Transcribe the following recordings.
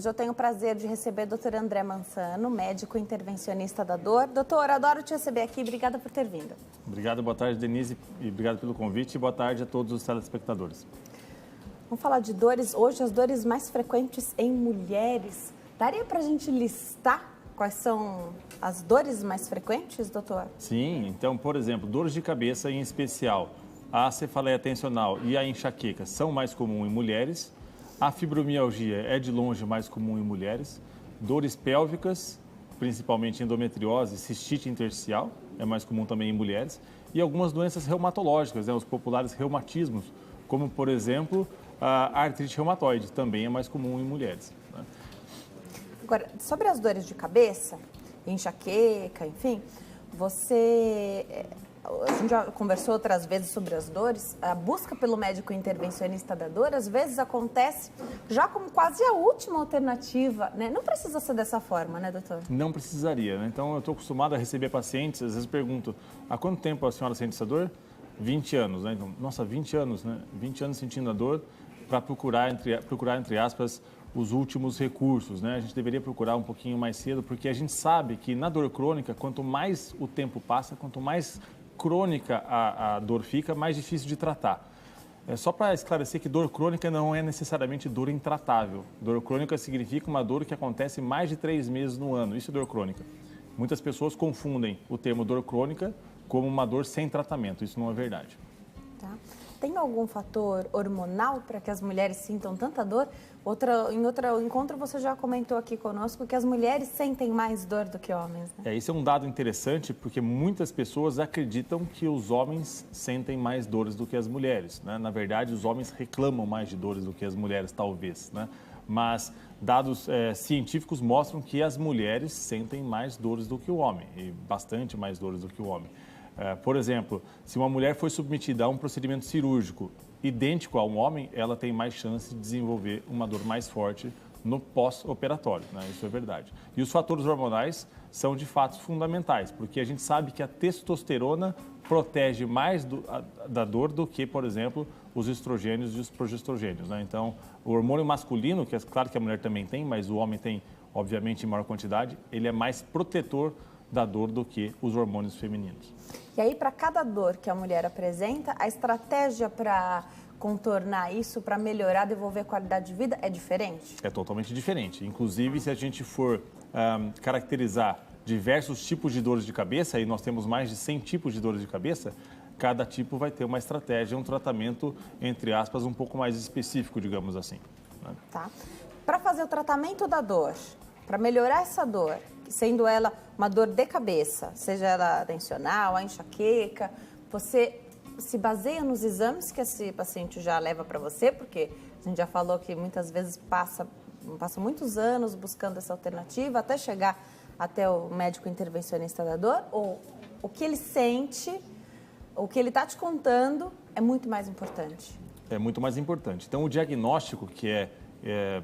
Hoje eu tenho o prazer de receber o Dr. André Mansano, médico intervencionista da dor. Doutor, adoro te receber aqui. Obrigada por ter vindo. Obrigado, boa tarde, Denise, e obrigado pelo convite e boa tarde a todos os telespectadores. Vamos falar de dores. Hoje, as dores mais frequentes em mulheres. Daria para a gente listar quais são as dores mais frequentes, doutor? Sim, então, por exemplo, dores de cabeça em especial, a cefaleia tensional e a enxaqueca são mais comuns em mulheres. A fibromialgia é de longe mais comum em mulheres. Dores pélvicas, principalmente endometriose, cistite intersticial, é mais comum também em mulheres. E algumas doenças reumatológicas, os populares reumatismos, como, por exemplo, a artrite reumatoide, também é mais comum em mulheres. Agora, sobre as dores de cabeça, enxaqueca, enfim, a gente já conversou outras vezes sobre as dores. A busca pelo médico intervencionista da dor, às vezes, acontece já como quase a última alternativa, né? Não precisa ser dessa forma, né, doutor? Não precisaria, né? Então, eu estou acostumado a receber pacientes, às vezes pergunto, há quanto tempo a senhora sente essa dor? 20 anos, né? Então, nossa, 20 anos, né? 20 anos sentindo a dor para procurar, entre aspas, os últimos recursos, né? A gente deveria procurar um pouquinho mais cedo, porque a gente sabe que na dor crônica, quanto mais o tempo passa, quanto mais crônica a dor fica, mais difícil de tratar. Só para esclarecer que dor crônica não é necessariamente dor intratável. Dor crônica significa uma dor que acontece mais de 3 meses no ano. Isso é dor crônica. Muitas pessoas confundem o termo dor crônica como uma dor sem tratamento. Isso não é verdade. Tá. Tem algum fator hormonal para que as mulheres sintam tanta dor? Em outro encontro você já comentou aqui conosco que as mulheres sentem mais dor do que homens, né? Esse é um dado interessante porque muitas pessoas acreditam que os homens sentem mais dores do que as mulheres, né? Na verdade, os homens reclamam mais de dores do que as mulheres, talvez, né? Mas dados científicos mostram que as mulheres sentem mais dores do que o homem, e bastante mais dores do que o homem. Por exemplo, se uma mulher foi submetida a um procedimento cirúrgico idêntico a um homem, ela tem mais chance de desenvolver uma dor mais forte no pós-operatório, né? Isso é verdade. E os fatores hormonais são de fato fundamentais, porque a gente sabe que a testosterona protege mais da dor do que, por exemplo, os estrogênios e os progestrogênios, né? Então, o hormônio masculino, que é claro que a mulher também tem, mas o homem tem, obviamente, em maior quantidade, ele é mais protetor da dor do que os hormônios femininos. E aí, para cada dor que a mulher apresenta, a estratégia para contornar isso, para melhorar, devolver qualidade de vida, é diferente? É totalmente diferente. Inclusive, se a gente for caracterizar diversos tipos de dores de cabeça, e nós temos mais de 100 tipos de dores de cabeça, cada tipo vai ter uma estratégia, um tratamento, entre aspas, um pouco mais específico, digamos assim, né? Tá. Para fazer o tratamento da dor, para melhorar essa dor, sendo ela uma dor de cabeça, seja ela tensional, a enxaqueca, você se baseia nos exames que esse paciente já leva para você, porque a gente já falou que muitas vezes passa muitos anos buscando essa alternativa até chegar até o médico intervencionista da dor, ou o que ele sente, o que ele está te contando é muito mais importante? É muito mais importante. Então, o diagnóstico, que é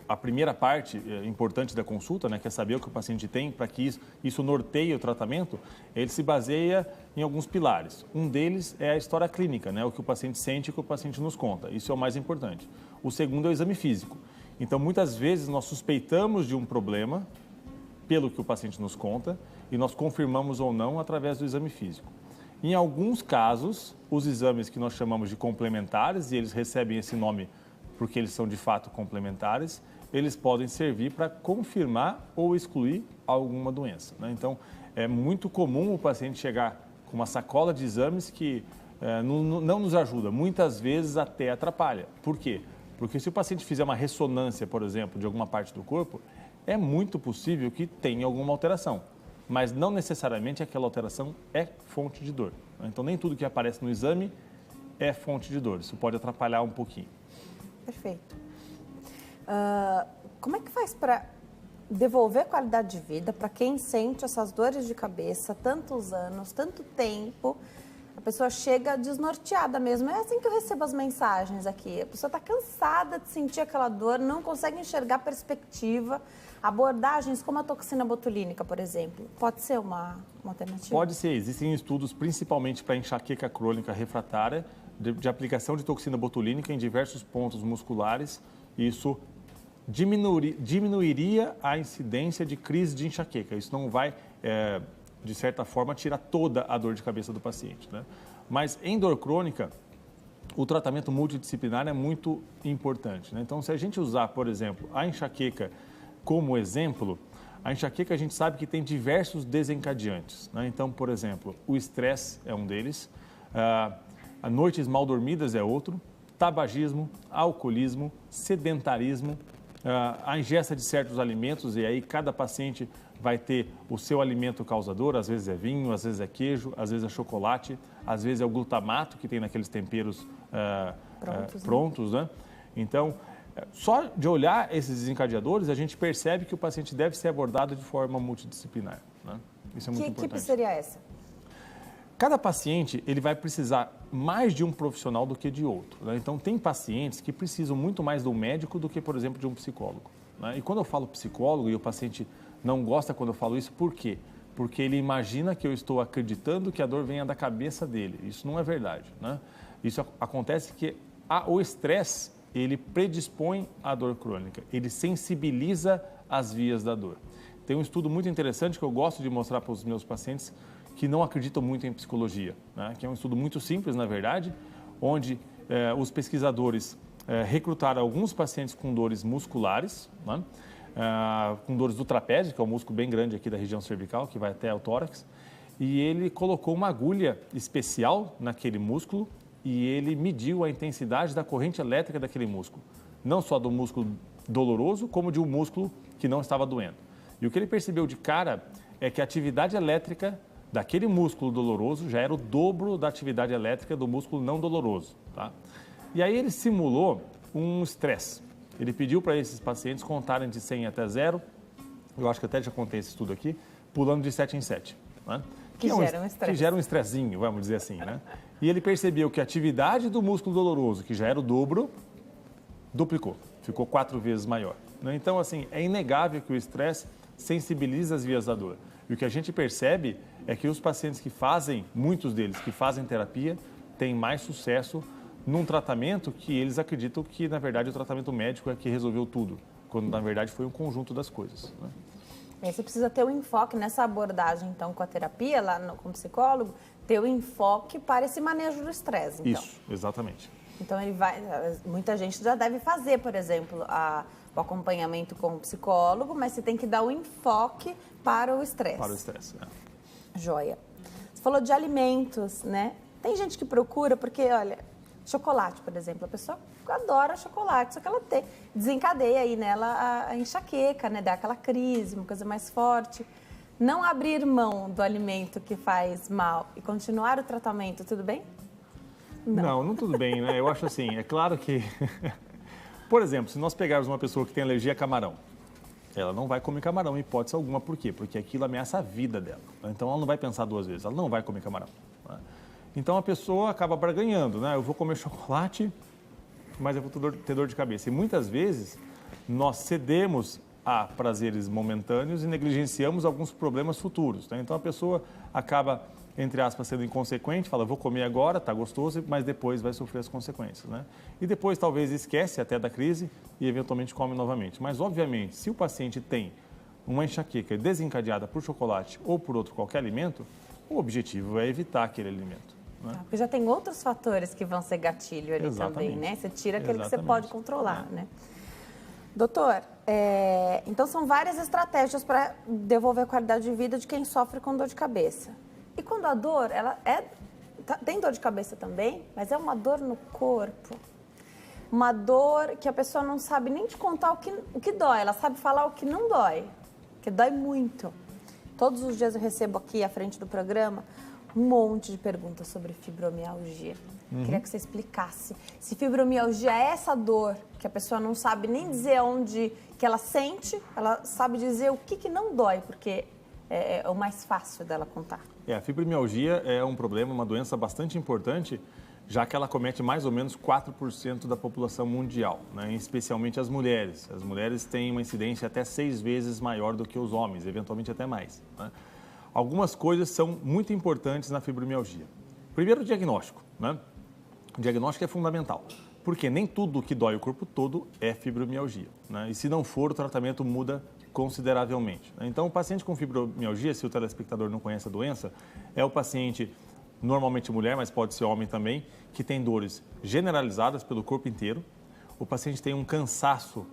a primeira parte importante da consulta, né, que é saber o que o paciente tem, para que isso norteie o tratamento, ele se baseia em alguns pilares. Um deles é a história clínica, né, o que o paciente sente e o que o paciente nos conta. Isso é o mais importante. O segundo é o exame físico. Então, muitas vezes, nós suspeitamos de um problema pelo que o paciente nos conta e nós confirmamos ou não através do exame físico. Em alguns casos, os exames que nós chamamos de complementares, e eles recebem esse nome porque eles são de fato complementares, eles podem servir para confirmar ou excluir alguma doença, né? Então, é muito comum o paciente chegar com uma sacola de exames que não nos ajuda, muitas vezes até atrapalha. Por quê? Porque se o paciente fizer uma ressonância, por exemplo, de alguma parte do corpo, é muito possível que tenha alguma alteração, mas não necessariamente aquela alteração é fonte de dor, né? Então, nem tudo que aparece no exame é fonte de dor, isso pode atrapalhar um pouquinho. Perfeito. Como é que faz para devolver qualidade de vida para quem sente essas dores de cabeça tantos anos, tanto tempo? A pessoa chega desnorteada mesmo. É assim que eu recebo as mensagens aqui. A pessoa está cansada de sentir aquela dor, não consegue enxergar perspectiva. Abordagens como a toxina botulínica, por exemplo, pode ser uma alternativa? Pode ser. Existem estudos, principalmente para enxaqueca crônica refratária, de aplicação de toxina botulínica em diversos pontos musculares. Isso diminuiria a incidência de crise de enxaqueca. Isso não vai, de certa forma, tirar toda a dor de cabeça do paciente, né? Mas em dor crônica, o tratamento multidisciplinar é muito importante, né? Então, se a gente usar, por exemplo, a enxaqueca como exemplo, a enxaqueca a gente sabe que tem diversos desencadeantes, né? Então, por exemplo, o estresse é um deles, noites mal dormidas é outro, tabagismo, alcoolismo, sedentarismo, a ingesta de certos alimentos, e aí cada paciente vai ter o seu alimento causador, às vezes é vinho, às vezes é queijo, às vezes é chocolate, às vezes é o glutamato que tem naqueles temperos prontos, né? Então, só de olhar esses desencadeadores, a gente percebe que o paciente deve ser abordado de forma multidisciplinar, né? Isso é muito importante. Que equipe seria essa? Cada paciente ele vai precisar mais de um profissional do que de outro, né? Então, tem pacientes que precisam muito mais do médico do que, por exemplo, de um psicólogo, né? E quando eu falo psicólogo e o paciente não gosta quando eu falo isso, por quê? Porque ele imagina que eu estou acreditando que a dor venha da cabeça dele. Isso não é verdade, né? Isso acontece que o estresse, ele predispõe à dor crônica, ele sensibiliza as vias da dor. Tem um estudo muito interessante que eu gosto de mostrar para os meus pacientes que não acreditam muito em psicologia, né? Que é um estudo muito simples, na verdade, onde os pesquisadores recrutaram alguns pacientes com dores musculares, né? Com dores do trapézio, que é um músculo bem grande aqui da região cervical, que vai até o tórax, e ele colocou uma agulha especial naquele músculo e ele mediu a intensidade da corrente elétrica daquele músculo, não só do músculo doloroso, como de um músculo que não estava doendo. E o que ele percebeu de cara é que a atividade elétrica daquele músculo doloroso já era o dobro da atividade elétrica do músculo não doloroso, tá? E aí ele simulou um estresse. Ele pediu para esses pacientes contarem de 100 até 0, eu acho que até já contei esse estudo aqui, pulando de 7 em 7, né? Que gera um estresse. Que gera um estressinho, vamos dizer assim, né? E ele percebeu que a atividade do músculo doloroso, que já era o dobro, duplicou, ficou 4 vezes maior, né? Então, assim, é inegável que o estresse sensibiliza as vias da dor. E o que a gente percebe é que os pacientes que fazem, muitos deles que fazem terapia, têm mais sucesso num tratamento que eles acreditam que, na verdade, o tratamento médico é que resolveu tudo, quando, na verdade, foi um conjunto das coisas, né? E aí você precisa ter um enfoque nessa abordagem, então, com a terapia, lá com o psicólogo, ter o enfoque para esse manejo do estresse, então. Isso, exatamente. Então, muita gente já deve fazer, por exemplo, o acompanhamento com o psicólogo, mas você tem que dar o enfoque para o estresse. Para o estresse, Joia. Você falou de alimentos, né? Tem gente que procura, porque, olha, chocolate, por exemplo, a pessoa adora chocolate, só que ela desencadeia aí nela a enxaqueca, né? Dá aquela crise, uma coisa mais forte. Não abrir mão do alimento que faz mal e continuar o tratamento, tudo bem? Não tudo bem, né? Eu acho assim, é claro que... Por exemplo, se nós pegarmos uma pessoa que tem alergia a camarão, ela não vai comer camarão em hipótese alguma. Por quê? Porque aquilo ameaça a vida dela. Então, ela não vai pensar 2 vezes, ela não vai comer camarão, né? Então, a pessoa acaba barganhando, né? Eu vou comer chocolate, mas eu vou ter dor de cabeça. E muitas vezes, nós cedemos a prazeres momentâneos e negligenciamos alguns problemas futuros, né? Então, a pessoa acaba, entre aspas, sendo inconsequente, fala, vou comer agora, tá gostoso, mas depois vai sofrer as consequências, né? E depois talvez esquece até da crise e eventualmente come novamente. Mas, obviamente, se o paciente tem uma enxaqueca desencadeada por chocolate ou por outro qualquer alimento, o objetivo é evitar aquele alimento, né? Porque já tem outros fatores que vão ser gatilho ali também, né? Você tira aquele que você pode controlar, né? Doutor, então são várias estratégias para devolver a qualidade de vida de quem sofre com dor de cabeça. E quando a dor, tem dor de cabeça também, mas é uma dor no corpo. Uma dor que a pessoa não sabe nem te contar o que dói, ela sabe falar o que não dói, que dói muito. Todos os dias eu recebo aqui à frente do programa um monte de perguntas sobre fibromialgia. Queria que você explicasse se fibromialgia é essa dor que a pessoa não sabe nem dizer onde que ela sente, ela sabe dizer o que não dói, porque é o mais fácil dela contar. A fibromialgia é um problema, uma doença bastante importante, já que ela comete mais ou menos 4% da população mundial, né? Especialmente as mulheres. As mulheres têm uma incidência até 6 vezes maior do que os homens, eventualmente até mais, né? Algumas coisas são muito importantes na fibromialgia. Primeiro, o diagnóstico, né? O diagnóstico é fundamental. Porque nem tudo que dói o corpo todo é fibromialgia, né? E se não for, o tratamento muda consideravelmente. Então, o paciente com fibromialgia, se o telespectador não conhece a doença, é o paciente, normalmente mulher, mas pode ser homem também, que tem dores generalizadas pelo corpo inteiro. O paciente tem um cansaço,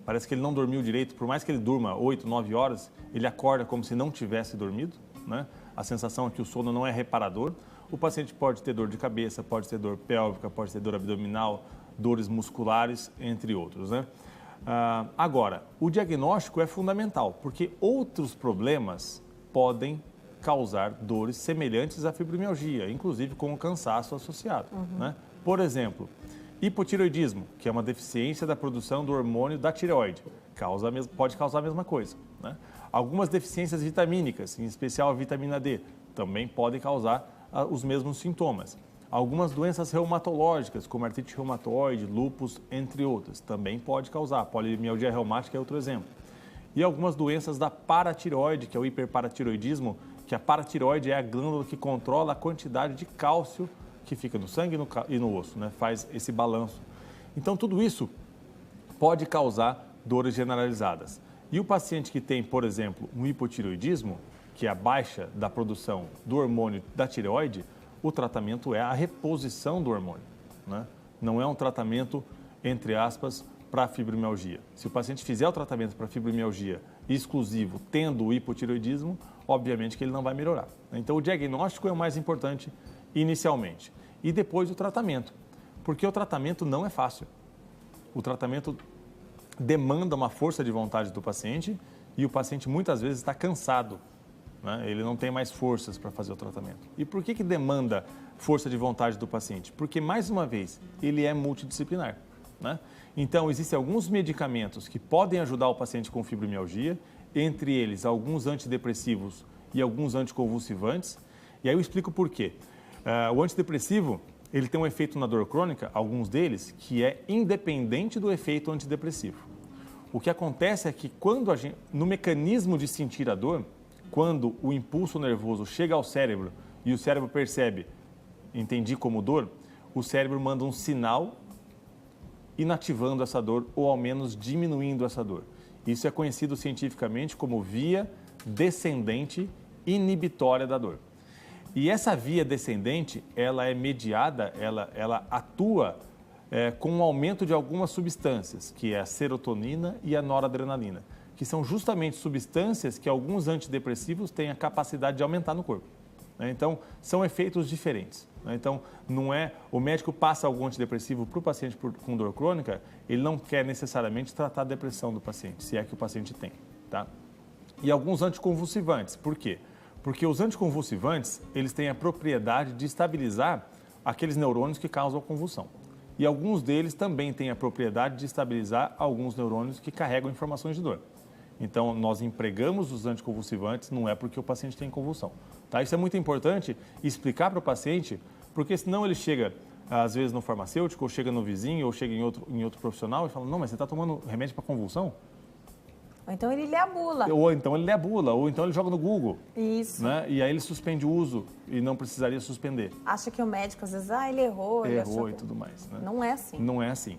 parece que ele não dormiu direito, por mais que ele durma 8, 9 horas, ele acorda como se não tivesse dormido, né? A sensação é que o sono não é reparador. O paciente pode ter dor de cabeça, pode ter dor pélvica, pode ter dor abdominal, dores musculares, entre outros, né? Agora, o diagnóstico é fundamental, porque outros problemas podem causar dores semelhantes à fibromialgia, inclusive com o cansaço associado, né? Por exemplo, hipotireoidismo, que é uma deficiência da produção do hormônio da tireoide, pode causar a mesma coisa, né? Algumas deficiências vitamínicas, em especial a vitamina D, também podem causar os mesmos sintomas. Algumas doenças reumatológicas, como artrite reumatoide, lúpus, entre outras, também pode causar. Polimialgia reumática é outro exemplo. E algumas doenças da paratireoide, que é o hiperparatireoidismo, que a paratireoide é a glândula que controla a quantidade de cálcio que fica no sangue e no osso, né? Faz esse balanço. Então, tudo isso pode causar dores generalizadas. E o paciente que tem, por exemplo, um hipotireoidismo, que é a baixa da produção do hormônio da tireoide, o tratamento é a reposição do hormônio, né? Não é um tratamento, entre aspas, para fibromialgia. Se o paciente fizer o tratamento para fibromialgia exclusivo, tendo o hipotireoidismo, obviamente que ele não vai melhorar. Então, o diagnóstico é o mais importante inicialmente. E depois o tratamento, porque o tratamento não é fácil. O tratamento demanda uma força de vontade do paciente e o paciente muitas vezes está cansado, né? Ele não tem mais forças para fazer o tratamento. E por que demanda força de vontade do paciente? Porque, mais uma vez, ele é multidisciplinar, né? Então, existem alguns medicamentos que podem ajudar o paciente com fibromialgia, entre eles alguns antidepressivos e alguns anticonvulsivantes. E aí eu explico por quê. O antidepressivo, ele tem um efeito na dor crônica, alguns deles, que é independente do efeito antidepressivo. O que acontece é que no mecanismo de sentir a dor, quando o impulso nervoso chega ao cérebro e o cérebro percebe, entendi como dor, o cérebro manda um sinal inativando essa dor ou ao menos diminuindo essa dor. Isso é conhecido cientificamente como via descendente inibitória da dor. E essa via descendente, ela é mediada, ela atua com um aumento de algumas substâncias, que é a serotonina e a noradrenalina, que são justamente substâncias que alguns antidepressivos têm a capacidade de aumentar no corpo, né? Então, são efeitos diferentes, né? Então, não é o médico passa algum antidepressivo para o paciente com dor crônica, ele não quer necessariamente tratar a depressão do paciente, se é que o paciente tem, tá? E alguns anticonvulsivantes, por quê? Porque os anticonvulsivantes, eles têm a propriedade de estabilizar aqueles neurônios que causam a convulsão. E alguns deles também têm a propriedade de estabilizar alguns neurônios que carregam informações de dor. Então, nós empregamos os anticonvulsivantes, não é porque o paciente tem convulsão, tá? Isso é muito importante explicar para o paciente, porque senão ele chega, às vezes, no farmacêutico, ou chega no vizinho, ou chega em outro profissional e fala, não, mas você está tomando remédio para convulsão? Ou então ele lê a bula. Ou então ele lê a bula, ou então ele joga no Google. Isso. Né? E aí ele suspende o uso e não precisaria suspender. Acha que o médico, às vezes, ele errou. Ele achou errou e tudo mais. Né? Não é assim. Não é assim.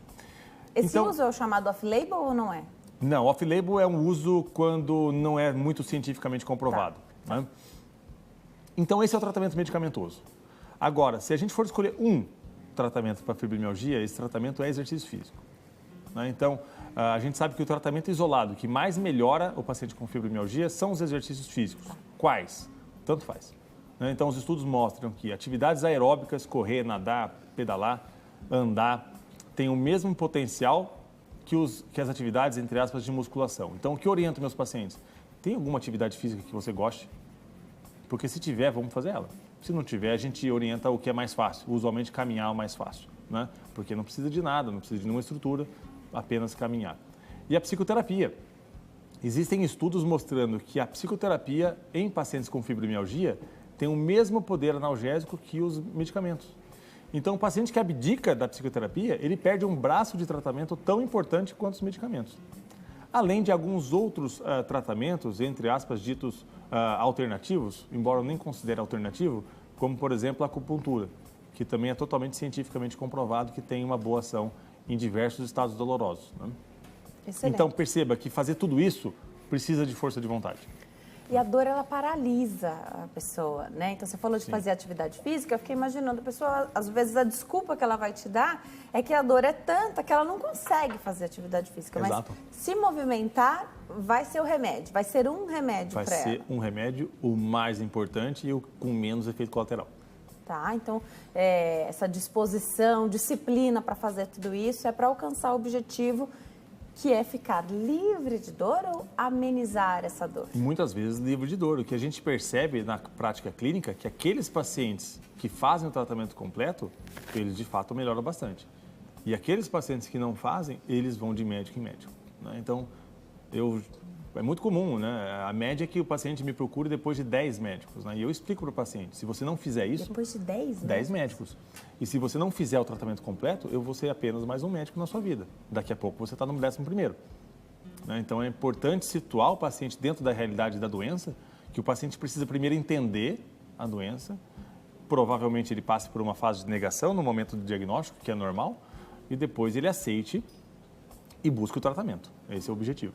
Esse uso é o chamado off-label ou não é? Não, off-label é um uso quando não é muito cientificamente comprovado. Tá. Né? Então, esse é o tratamento medicamentoso. Agora, se a gente for escolher um tratamento para fibromialgia, esse tratamento é exercício físico. Né? Então, a gente sabe que o tratamento isolado que mais melhora o paciente com fibromialgia são os exercícios físicos. Quais? Tanto faz. Né? Então, os estudos mostram que atividades aeróbicas, correr, nadar, pedalar, andar, têm o mesmo potencial que as atividades, entre aspas, de musculação. Então, o que oriento meus pacientes? Tem alguma atividade física que você goste? Porque se tiver, vamos fazer ela. Se não tiver, a gente orienta o que é mais fácil. Usualmente, caminhar é o mais fácil, né? Porque não precisa de nada, não precisa de nenhuma estrutura, apenas caminhar. E a psicoterapia. Existem estudos mostrando que a psicoterapia em pacientes com fibromialgia tem o mesmo poder analgésico que os medicamentos. Então, o paciente que abdica da psicoterapia, ele perde um braço de tratamento tão importante quanto os medicamentos. Além de alguns outros tratamentos, entre aspas, ditos alternativos, embora eu nem considere alternativo, como, por exemplo, a acupuntura, que também é totalmente cientificamente comprovado que tem uma boa ação em diversos estados dolorosos. Né? Excelente. Então, perceba que fazer tudo isso precisa de força de vontade. E a dor, ela paralisa a pessoa, né? Então, você falou de fazer atividade física, eu fiquei imaginando, a pessoa, às vezes, a desculpa que ela vai te dar é que a dor é tanta que ela não consegue fazer atividade física. Exato. Mas se movimentar, vai ser o remédio, vai ser um remédio para ela. Vai ser um remédio, o mais importante e o com menos efeito colateral. Tá, então, essa disposição, disciplina para fazer tudo isso é para alcançar o objetivo que é ficar livre de dor ou amenizar essa dor? Muitas vezes livre de dor. O que a gente percebe na prática clínica é que aqueles pacientes que fazem o tratamento completo, eles de fato melhoram bastante. E aqueles pacientes que não fazem, eles vão de médico em médico. Né? Então, é muito comum, né? A média é que o paciente me procure depois de 10 médicos. Né? E eu explico para o paciente, se você não fizer isso... Depois de 10? 10 médicos. E se você não fizer o tratamento completo, eu vou ser apenas mais um médico na sua vida. Daqui a pouco você está no 11º. Né? Então é importante situar o paciente dentro da realidade da doença, que o paciente precisa primeiro entender a doença, provavelmente ele passe por uma fase de negação no momento do diagnóstico, que é normal, e depois ele aceite e busque o tratamento. Esse é o objetivo.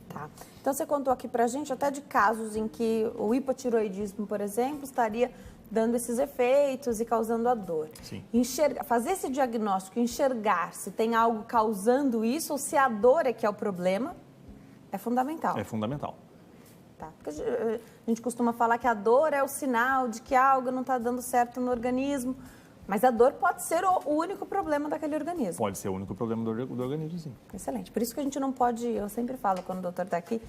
Tá. Então, você contou aqui pra gente até de casos em que o hipotiroidismo, por exemplo, estaria dando esses efeitos e causando a dor. Sim. Fazer esse diagnóstico, enxergar se tem algo causando isso ou se a dor é que é o problema, é fundamental. É fundamental. Tá. Porque a gente costuma falar que a dor é o sinal de que algo não está dando certo no organismo, mas a dor pode ser o único problema daquele organismo. Pode ser o único problema do organismo, sim. Excelente. Por isso que a gente não pode, eu sempre falo quando o doutor está aqui,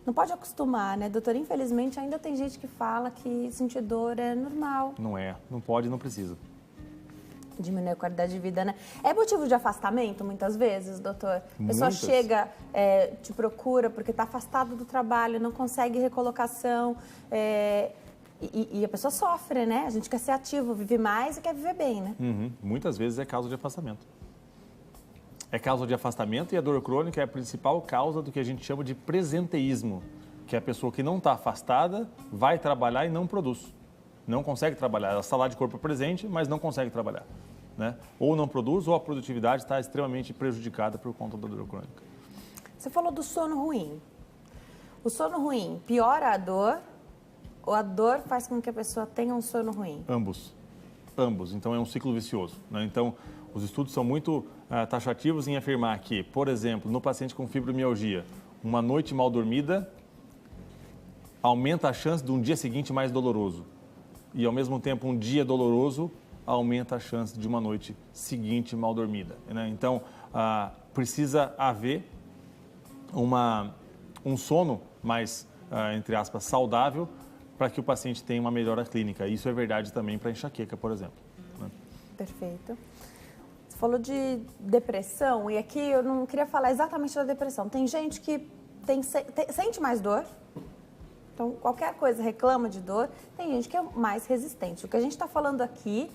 não pode acostumar, né, doutor? Infelizmente, ainda tem gente que fala que sentir dor é normal. Não é. Não pode, não precisa. Diminuir a qualidade de vida, né? É motivo de afastamento, muitas vezes, doutor? A pessoa Muitas. chega, te procura porque está afastado do trabalho, não consegue recolocação, e a pessoa sofre, né? A gente quer ser ativo, vive mais e quer viver bem, né? Uhum. Muitas vezes é causa de afastamento. É causa de afastamento e a dor crônica é a principal causa do que a gente chama de presenteísmo, que é a pessoa que não está afastada, vai trabalhar e não produz. Não consegue trabalhar. Ela está lá de corpo presente, mas não consegue trabalhar. Né? Ou não produz, ou a produtividade está extremamente prejudicada por conta da dor crônica. Você falou do sono ruim. O sono ruim piora a dor ou a dor faz com que a pessoa tenha um sono ruim? Ambos. Então, é um ciclo vicioso. Né? Então, os estudos são muito taxativos em afirmar que, por exemplo, no paciente com fibromialgia, uma noite mal dormida aumenta a chance de um dia seguinte mais doloroso. E, ao mesmo tempo, um dia doloroso aumenta a chance de uma noite seguinte mal dormida. Né? Então, precisa haver um sono mais, entre aspas, saudável para que o paciente tenha uma melhora clínica. Isso é verdade também para enxaqueca, por exemplo. Né? Perfeito. Você falou de depressão, e aqui eu não queria falar exatamente da depressão. Tem gente que sente mais dor, então qualquer coisa reclama de dor, tem gente que é mais resistente. O que a gente está falando aqui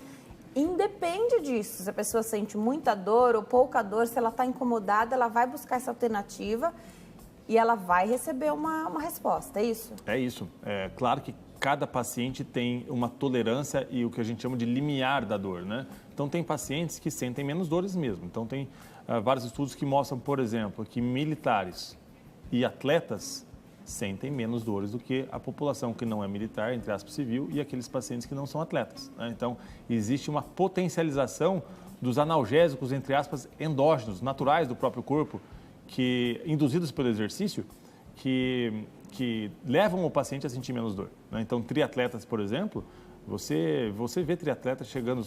independe disso. Se a pessoa sente muita dor ou pouca dor, se ela está incomodada, ela vai buscar essa alternativa e ela vai receber uma resposta, é isso? É isso. É claro que cada paciente tem uma tolerância e o que a gente chama de limiar da dor, né? Então, tem pacientes que sentem menos dores mesmo. Então, tem vários estudos que mostram, por exemplo, que militares e atletas sentem menos dores do que a população que não é militar, entre aspas, civil, e aqueles pacientes que não são atletas. Né? Então, existe uma potencialização dos analgésicos, entre aspas, endógenos, naturais do próprio corpo, que induzidos pelo exercício, que levam o paciente a sentir menos dor. Né? Então, triatletas, por exemplo, você vê triatletas chegando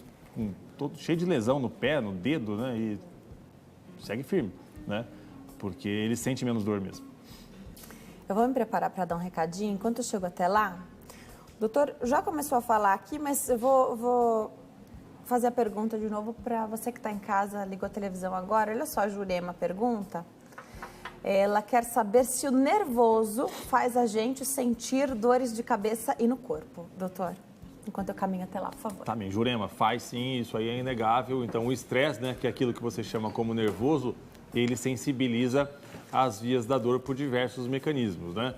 cheio de lesão no pé, no dedo, né? E segue firme, né? Porque ele sente menos dor mesmo. Eu vou me preparar para dar um recadinho. Enquanto eu chego até lá, o doutor já começou a falar aqui, mas eu vou fazer a pergunta de novo para você que está em casa, ligou a televisão agora. Olha só, a Jurema pergunta. Ela quer saber se o nervoso faz a gente sentir dores de cabeça e no corpo. Doutor, enquanto eu caminho até lá, por favor. Tá bem, Jurema, faz sim, isso aí é inegável. Então, o estresse, né, que é aquilo que você chama como nervoso, ele sensibiliza as vias da dor por diversos mecanismos, né?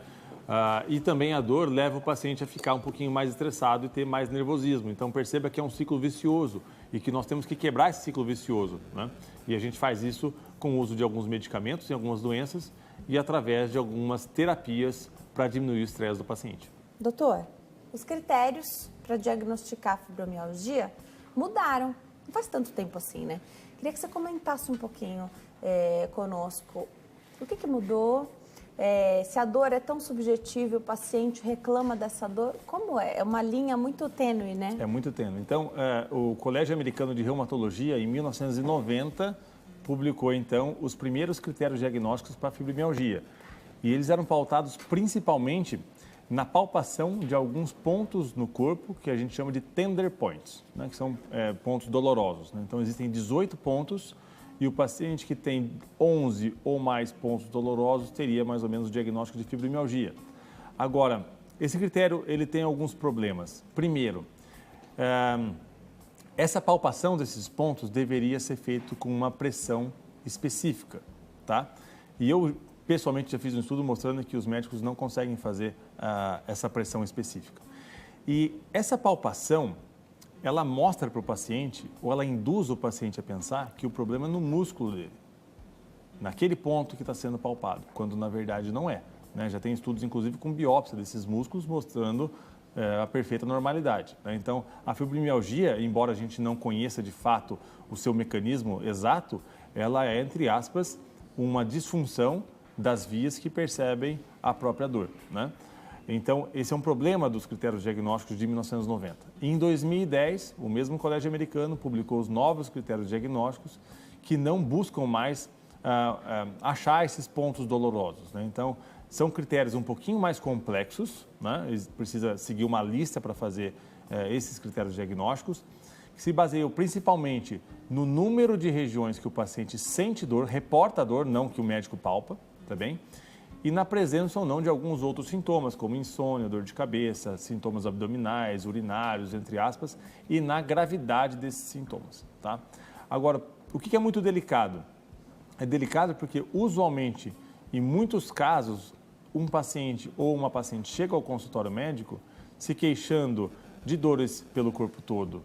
E também a dor leva o paciente a ficar um pouquinho mais estressado e ter mais nervosismo. Então, perceba que é um ciclo vicioso e que nós temos que quebrar esse ciclo vicioso, né? E a gente faz isso com o uso de alguns medicamentos em algumas doenças e através de algumas terapias para diminuir o estresse do paciente. Doutor, os critérios para diagnosticar fibromialgia mudaram. Não faz tanto tempo assim, né? Queria que você comentasse um pouquinho conosco o que mudou. Se a dor é tão subjetiva, o paciente reclama dessa dor, como é? É uma linha muito tênue, né? É muito tênue. Então, o Colégio Americano de Reumatologia, em 1990, publicou, então, os primeiros critérios diagnósticos para fibromialgia. E eles eram pautados principalmente na palpação de alguns pontos no corpo, que a gente chama de tender points, né? Que são pontos dolorosos, né? Então, existem 18 pontos. E o paciente que tem 11 ou mais pontos dolorosos teria mais ou menos o diagnóstico de fibromialgia. Agora, esse critério ele tem alguns problemas. Primeiro, essa palpação desses pontos deveria ser feita com uma pressão específica, tá? E eu, pessoalmente, já fiz um estudo mostrando que os médicos não conseguem fazer essa pressão específica. E essa palpação, ela mostra para o paciente, ou ela induz o paciente a pensar que o problema é no músculo dele, naquele ponto que está sendo palpado, quando na verdade não é, né? Já tem estudos, inclusive, com biópsia desses músculos, mostrando a perfeita normalidade, né? Então, a fibromialgia, embora a gente não conheça de fato o seu mecanismo exato, ela é, entre aspas, uma disfunção das vias que percebem a própria dor, né? Então, esse é um problema dos critérios diagnósticos de 1990. Em 2010, o mesmo Colégio Americano publicou os novos critérios diagnósticos que não buscam mais achar esses pontos dolorosos, né? Então, são critérios um pouquinho mais complexos, né? Precisa seguir uma lista para fazer esses critérios diagnósticos, que se baseiam principalmente no número de regiões que o paciente sente dor, reporta a dor, não que o médico palpa, tá bem? E na presença ou não de alguns outros sintomas, como insônia, dor de cabeça, sintomas abdominais, urinários, entre aspas, e na gravidade desses sintomas, tá? Agora, o que é muito delicado? É delicado porque, usualmente, em muitos casos, um paciente ou uma paciente chega ao consultório médico se queixando de dores pelo corpo todo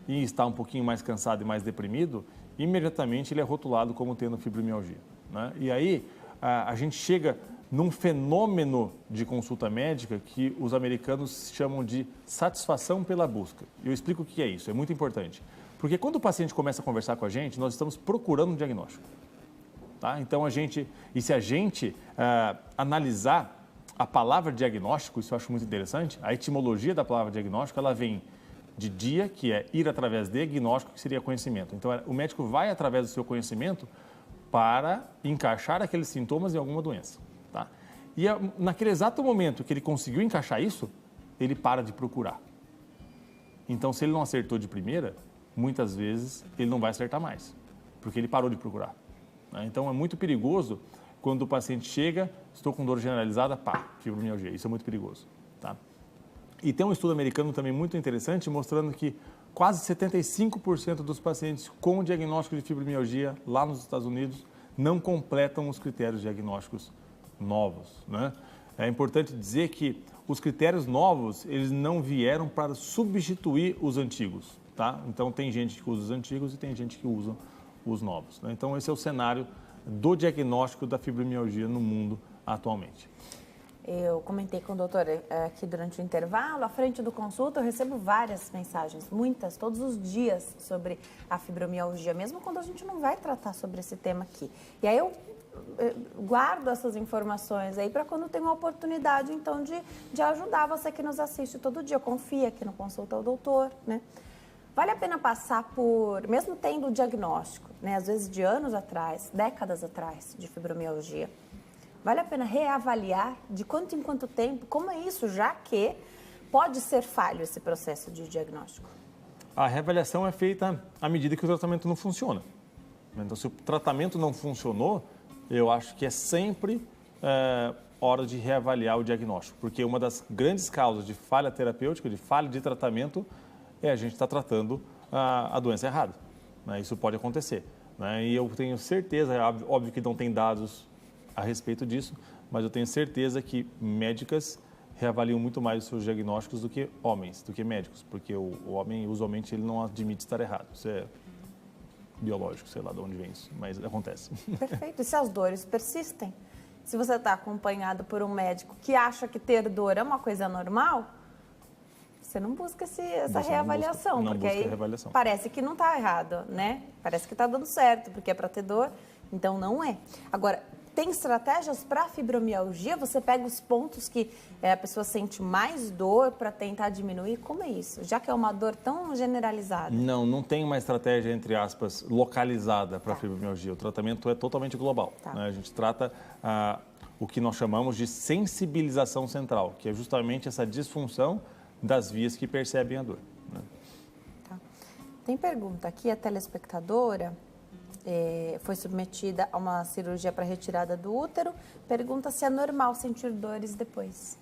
e está um pouquinho mais cansado e mais deprimido, imediatamente ele é rotulado como tendo fibromialgia, né? E aí, a gente chega num fenômeno de consulta médica que os americanos chamam de satisfação pela busca. Eu explico o que é isso, é muito importante. Porque quando o paciente começa a conversar com a gente, nós estamos procurando um diagnóstico, tá? Então, se a gente analisar a palavra diagnóstico, isso eu acho muito interessante, a etimologia da palavra diagnóstico, ela vem de dia, que é ir através de, gnóstico, que seria conhecimento. Então, o médico vai através do seu conhecimento para encaixar aqueles sintomas em alguma doença, tá? E naquele exato momento que ele conseguiu encaixar isso, ele para de procurar. Então, se ele não acertou de primeira, muitas vezes ele não vai acertar mais, porque ele parou de procurar, né? Então, é muito perigoso quando o paciente chega, estou com dor generalizada, fibromialgia. Isso é muito perigoso, tá? E tem um estudo americano também muito interessante, mostrando que quase 75% dos pacientes com diagnóstico de fibromialgia lá nos Estados Unidos não completam os critérios diagnósticos novos, né? É importante dizer que os critérios novos, eles não vieram para substituir os antigos, tá? Então, tem gente que usa os antigos e tem gente que usa os novos, né? Então, esse é o cenário do diagnóstico da fibromialgia no mundo atualmente. Eu comentei com o doutor aqui durante o intervalo, à frente do consulta eu recebo várias mensagens, muitas, todos os dias, sobre a fibromialgia, mesmo quando a gente não vai tratar sobre esse tema aqui. E aí eu guardo essas informações aí para quando tem uma oportunidade, então, de ajudar você que nos assiste todo dia, confia aqui no Consulta ao Doutor, né? Vale a pena passar por, mesmo tendo o diagnóstico, né, às vezes de anos atrás, décadas atrás, de fibromialgia, vale a pena reavaliar de quanto em quanto tempo, como é isso, já que pode ser falho esse processo de diagnóstico? A reavaliação é feita à medida que o tratamento não funciona. Então, se o tratamento não funcionou, eu acho que é sempre hora de reavaliar o diagnóstico, porque uma das grandes causas de falha terapêutica, de falha de tratamento, é a gente estar tratando a doença errada, né? Isso pode acontecer, né? E eu tenho certeza, é óbvio que não tem dados a respeito disso, mas eu tenho certeza que médicas reavaliam muito mais os seus diagnósticos do que homens, do que médicos, porque o homem, usualmente, ele não admite estar errado. Isso é biológico, sei lá de onde vem isso, mas acontece. Perfeito. E se as dores persistem? Se você está acompanhado por um médico que acha que ter dor é uma coisa normal, você não busca essa reavaliação, porque aí parece que não está errado, né? Parece que está dando certo, porque é para ter dor, então não é. Agora, tem estratégias para fibromialgia? Você pega os pontos que a pessoa sente mais dor para tentar diminuir? Como é isso? Já que é uma dor tão generalizada. Não tem uma estratégia, entre aspas, localizada para fibromialgia. O tratamento é totalmente global. Né? A gente trata o que nós chamamos de sensibilização central, que é justamente essa disfunção das vias que percebem a dor. Né? Tá. Tem pergunta aqui, a telespectadora foi submetida a uma cirurgia para retirada do útero. Pergunta se é normal sentir dores depois.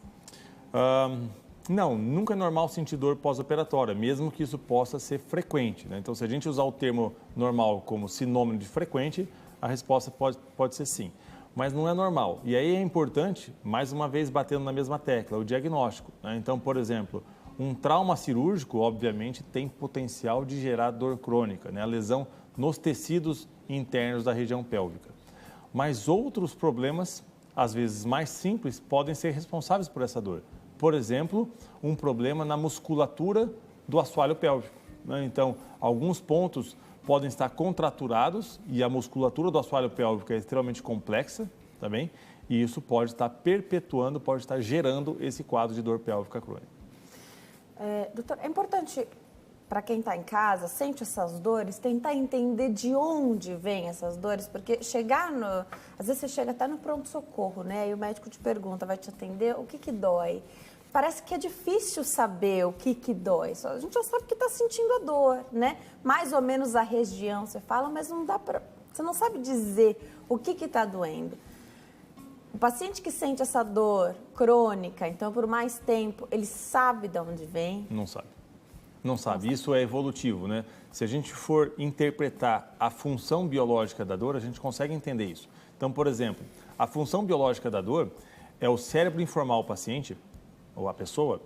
Não, nunca é normal sentir dor pós-operatória, mesmo que isso possa ser frequente. Né? Então, se a gente usar o termo normal como sinônimo de frequente, a resposta pode ser sim. Mas não é normal. E aí é importante, mais uma vez batendo na mesma tecla, o diagnóstico. Né? Então, por exemplo, um trauma cirúrgico, obviamente, tem potencial de gerar dor crônica, né? A lesão nos tecidos internos da região pélvica. Mas outros problemas, às vezes mais simples, podem ser responsáveis por essa dor. Por exemplo, um problema na musculatura do assoalho pélvico. Né? Então, alguns pontos podem estar contraturados e a musculatura do assoalho pélvico é extremamente complexa também, e isso pode estar perpetuando, pode estar gerando esse quadro de dor pélvica crônica. Doutor, é importante para quem está em casa, sente essas dores, tentar entender de onde vêm essas dores, porque às vezes você chega até no pronto-socorro, né? E o médico te pergunta, vai te atender, o que dói? Parece que é difícil saber o que dói. A gente já sabe que está sentindo a dor, né? Mais ou menos a região, você fala, mas não dá para... Você não sabe dizer o que está doendo. O paciente que sente essa dor crônica, então por mais tempo, ele sabe de onde vem? Não sabe. Não sabe. Isso é evolutivo, né? Se a gente for interpretar a função biológica da dor, a gente consegue entender isso. Então, por exemplo, a função biológica da dor é o cérebro informar o paciente, ou a pessoa,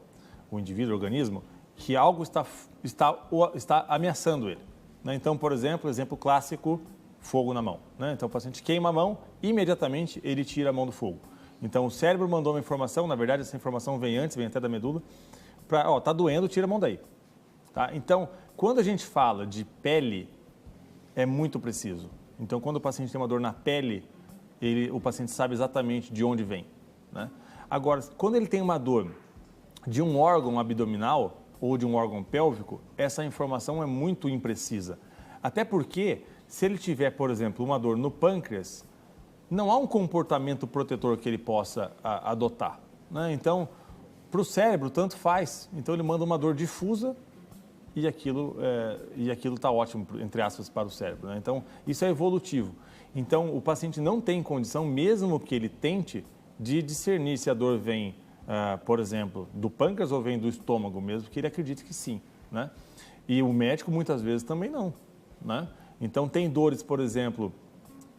o indivíduo, o organismo, que algo está ameaçando ele. Né? Então, por exemplo, exemplo clássico, fogo na mão. Né? Então, o paciente queima a mão, imediatamente ele tira a mão do fogo. Então, o cérebro mandou uma informação, na verdade, essa informação vem antes, vem até da medula, para, tá doendo, tira a mão daí. Tá? Então, quando a gente fala de pele, é muito preciso. Então, quando o paciente tem uma dor na pele, o paciente sabe exatamente de onde vem. Né? Agora, quando ele tem uma dor de um órgão abdominal ou de um órgão pélvico, essa informação é muito imprecisa. Até porque, se ele tiver, por exemplo, uma dor no pâncreas, não há um comportamento protetor que ele possa adotar. Né? Então, para o cérebro, tanto faz. Então, ele manda uma dor difusa e aquilo está ótimo, entre aspas, para o cérebro. Né? Então, isso é evolutivo. Então, o paciente não tem condição, mesmo que ele tente, de discernir se a dor vem, por exemplo, do pâncreas ou vem do estômago mesmo, que ele acredita que sim. Né? E o médico, muitas vezes, também não. Né? Então, tem dores, por exemplo,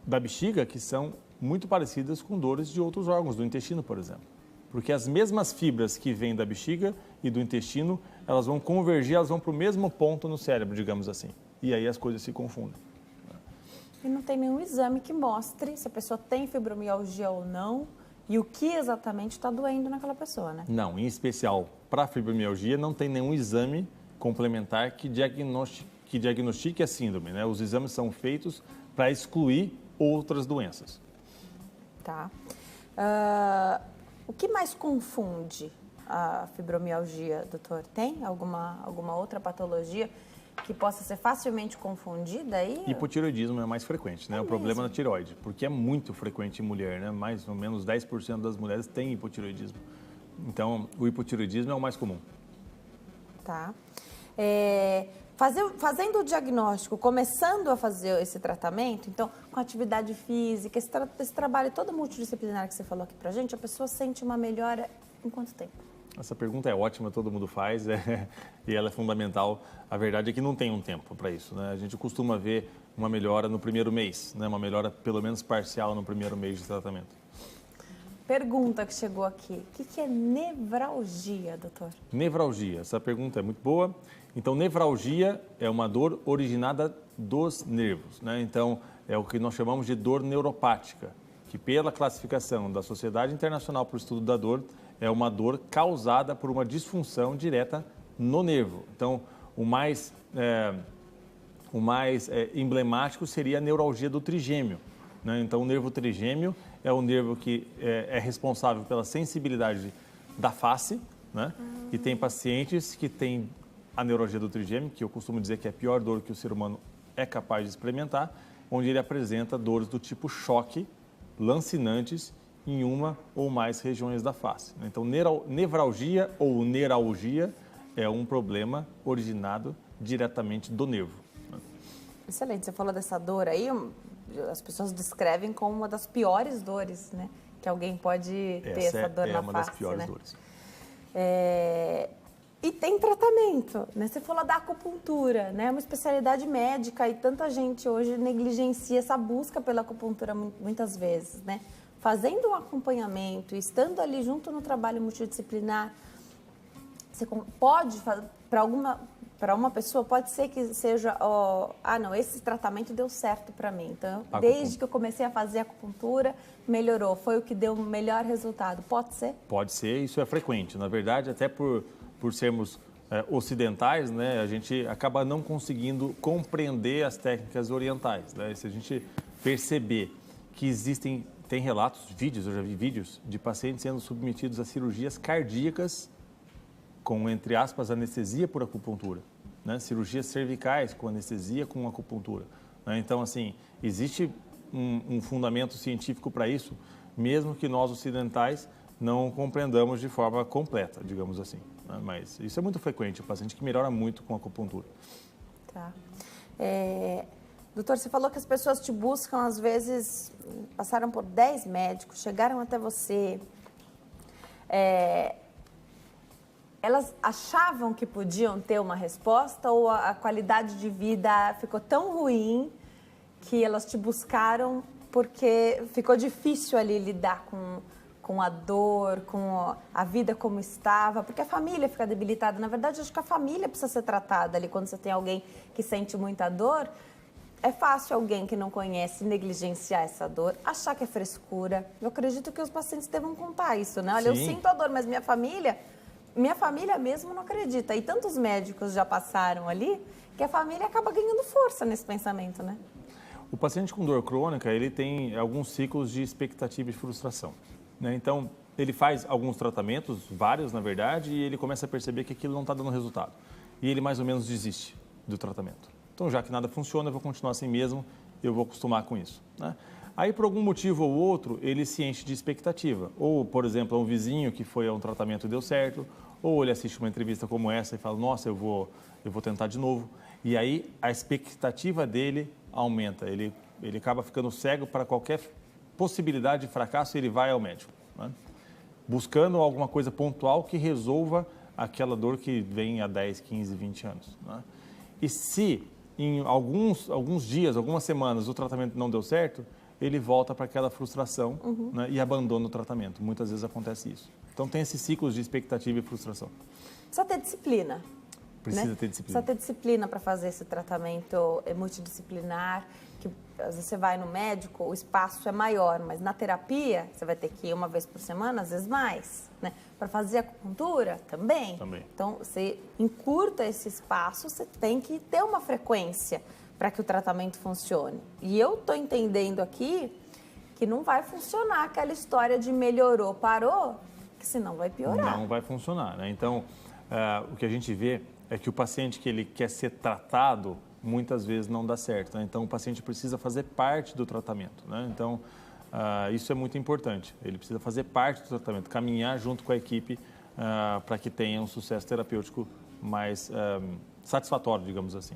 da bexiga que são muito parecidas com dores de outros órgãos, do intestino, por exemplo. Porque as mesmas fibras que vêm da bexiga e do intestino, elas vão convergir, elas vão para o mesmo ponto no cérebro, digamos assim. E aí as coisas se confundem. E não tem nenhum exame que mostre se a pessoa tem fibromialgia ou não e o que exatamente está doendo naquela pessoa, né? Não, em especial para a fibromialgia, não tem nenhum exame complementar que diagnostique a síndrome. Né? Os exames são feitos para excluir outras doenças. Tá. O que mais confunde a fibromialgia, doutor? Tem alguma outra patologia que possa ser facilmente confundida aí? Hipotireoidismo é mais frequente, né? O problema na tireoide, porque é muito frequente em mulher, né? Mais ou menos 10% das mulheres têm hipotireoidismo. Então, o hipotireoidismo é o mais comum. Tá. Fazendo o diagnóstico, começando a fazer esse tratamento, então, com atividade física, esse trabalho todo multidisciplinar que você falou aqui pra gente, a pessoa sente uma melhora em quanto tempo? Essa pergunta é ótima, todo mundo faz e ela é fundamental. A verdade é que não tem um tempo para isso. Né? A gente costuma ver uma melhora no primeiro mês, né? Uma melhora pelo menos parcial no primeiro mês de tratamento. pergunta que chegou aqui. O que é nevralgia, doutor? Nevralgia, essa pergunta é muito boa. Então, nevralgia é uma dor originada dos nervos, né? Então, é o que nós chamamos de dor neuropática, que pela classificação da Sociedade Internacional para o Estudo da Dor, é uma dor causada por uma disfunção direta no nervo. Então, o mais emblemático seria a neuralgia do trigêmeo, né? Então, o nervo trigêmeo é o nervo que é responsável pela sensibilidade da face, né? E tem pacientes que têm a neuralgia do trigêmeo, que eu costumo dizer que é a pior dor que o ser humano é capaz de experimentar, onde ele apresenta dores do tipo choque, lancinantes, em uma ou mais regiões da face. Então, nevralgia ou neuralgia é um problema originado diretamente do nervo. Excelente, você falou dessa dor aí, as pessoas descrevem como uma das piores dores, né? Que alguém pode ter essa dor na face. É uma das piores dores. E tem tratamento, né? Você falou da acupuntura, né? É uma especialidade médica e tanta gente hoje negligencia essa busca pela acupuntura muitas vezes, né? Fazendo um acompanhamento, estando ali junto no trabalho multidisciplinar, você pode, para uma pessoa, pode ser que seja, não, esse tratamento deu certo para mim. Então, desde que eu comecei a fazer acupuntura, melhorou, foi o que deu o melhor resultado. Pode ser? Pode ser, isso é frequente. Na verdade, até por sermos ocidentais, né, a gente acaba não conseguindo compreender as técnicas orientais, né? Se a gente perceber que tem relatos, vídeos, eu já vi vídeos de pacientes sendo submetidos a cirurgias cardíacas com, entre aspas, anestesia por acupuntura, né? Cirurgias cervicais com anestesia com acupuntura, né? Então, assim, existe um fundamento científico para isso, mesmo que nós ocidentais não compreendamos de forma completa, digamos assim, né? Mas isso é muito frequente, o paciente que melhora muito com a acupuntura. Tá. Doutor, você falou que as pessoas te buscam, às vezes, passaram por 10 médicos, chegaram até você. Elas achavam que podiam ter uma resposta ou a qualidade de vida ficou tão ruim que elas te buscaram porque ficou difícil ali lidar com a dor, com a vida como estava, porque a família fica debilitada. Na verdade, acho que a família precisa ser tratada ali quando você tem alguém que sente muita dor. É fácil alguém que não conhece negligenciar essa dor, achar que é frescura. Eu acredito que os pacientes devam contar isso, né? Olha, Sim. Eu sinto a dor, mas minha família mesmo não acredita. E tantos médicos já passaram ali que a família acaba ganhando força nesse pensamento, né? O paciente com dor crônica, ele tem alguns ciclos de expectativa e frustração, né? Então, ele faz alguns tratamentos, vários na verdade, e ele começa a perceber que aquilo não está dando resultado. E ele mais ou menos desiste do tratamento. Então, já que nada funciona, eu vou continuar assim mesmo, eu vou acostumar com isso, né? Aí, por algum motivo ou outro, ele se enche de expectativa. Ou, por exemplo, um vizinho que foi a um tratamento e deu certo, ou ele assiste uma entrevista como essa e fala, nossa, eu vou tentar de novo. E aí, a expectativa dele aumenta. Ele acaba ficando cego para qualquer possibilidade de fracasso e ele vai ao médico, né? Buscando alguma coisa pontual que resolva aquela dor que vem há 10, 15, 20 anos, né? E se em alguns dias, algumas semanas, o tratamento não deu certo, ele volta para aquela frustração, né, e abandona o tratamento. Muitas vezes acontece isso. Então, tem esses ciclos de expectativa e frustração. Precisa ter disciplina. Precisa ter disciplina. Precisa ter disciplina para fazer esse tratamento multidisciplinar, que às vezes você vai no médico, o espaço é maior, mas na terapia você vai ter que ir uma vez por semana, às vezes mais, né? Para fazer acupuntura, também. Então, você encurta esse espaço, você tem que ter uma frequência para que o tratamento funcione. E eu estou entendendo aqui que não vai funcionar aquela história de melhorou, parou, que senão vai piorar. Não vai funcionar, né? Então, o que a gente vê é que o paciente que ele quer ser tratado, muitas vezes não dá certo, né? Então, o paciente precisa fazer parte do tratamento, né? Então, isso é muito importante. Ele precisa fazer parte do tratamento, caminhar junto com a equipe para que tenha um sucesso terapêutico mais satisfatório, digamos assim.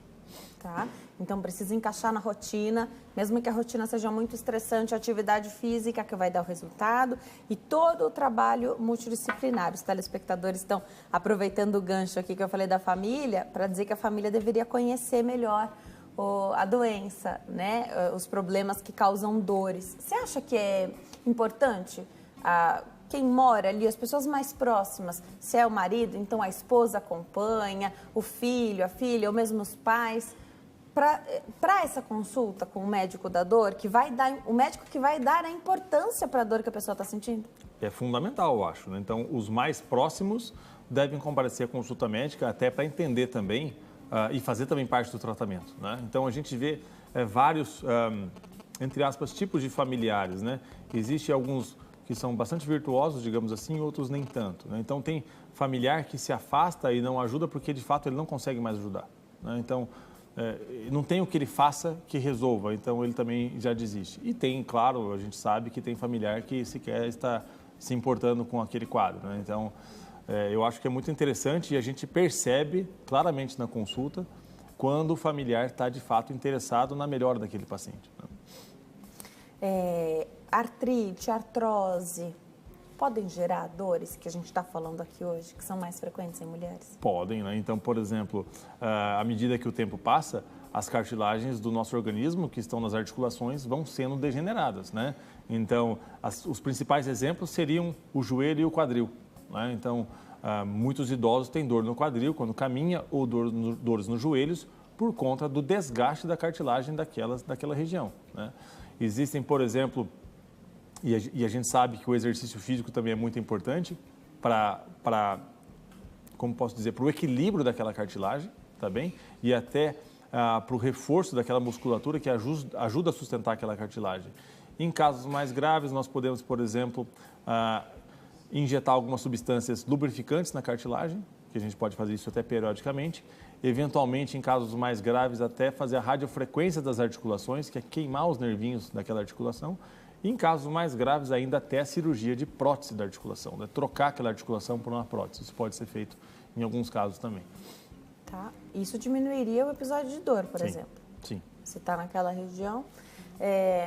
Tá? Então, precisa encaixar na rotina, mesmo que a rotina seja muito estressante, a atividade física que vai dar o resultado e todo o trabalho multidisciplinar. Os telespectadores estão aproveitando o gancho aqui que eu falei da família, para dizer que a família deveria conhecer melhor a doença, né? Os problemas que causam dores. Você acha que é importante quem mora ali, as pessoas mais próximas, se é o marido, então a esposa acompanha, o filho, a filha, ou mesmo os pais, para essa consulta com o médico da dor, o médico que vai dar a importância para a dor que a pessoa está sentindo? É fundamental, eu acho, né? Então, os mais próximos devem comparecer à consulta médica até para entender também e fazer também parte do tratamento, né? Então, a gente vê vários, entre aspas, tipos de familiares, né? Existem alguns que são bastante virtuosos, digamos assim, outros nem tanto, né? Então, tem familiar que se afasta e não ajuda porque, de fato, ele não consegue mais ajudar, né? Então, não tem o que ele faça que resolva, então ele também já desiste. E tem, claro, a gente sabe que tem familiar que sequer está se importando com aquele quadro, né? Então, eu acho que é muito interessante e a gente percebe claramente na consulta quando o familiar está, de fato, interessado na melhora daquele paciente, né? Artrite, artrose, podem gerar dores que a gente está falando aqui hoje, que são mais frequentes em mulheres? Podem, né? Então, por exemplo, à medida que o tempo passa, as cartilagens do nosso organismo, que estão nas articulações, vão sendo degeneradas, né? Então, os principais exemplos seriam o joelho e o quadril, né? Então, muitos idosos têm dor no quadril quando caminha ou dores nos joelhos por conta do desgaste da cartilagem daquela região, né? Existem, por exemplo, e a gente sabe que o exercício físico também é muito importante como posso dizer, para o equilíbrio daquela cartilagem, tá bem? E até para o reforço daquela musculatura que ajuda a sustentar aquela cartilagem. Em casos mais graves, nós podemos, por exemplo, injetar algumas substâncias lubrificantes na cartilagem, que a gente pode fazer isso até periodicamente. Eventualmente, em casos mais graves, até fazer a radiofrequência das articulações, que é queimar os nervinhos daquela articulação. E em casos mais graves, ainda até a cirurgia de prótese da articulação, né? Trocar aquela articulação por uma prótese. Isso pode ser feito em alguns casos também. Tá. Isso diminuiria o episódio de dor, por exemplo. Sim. Se está naquela região.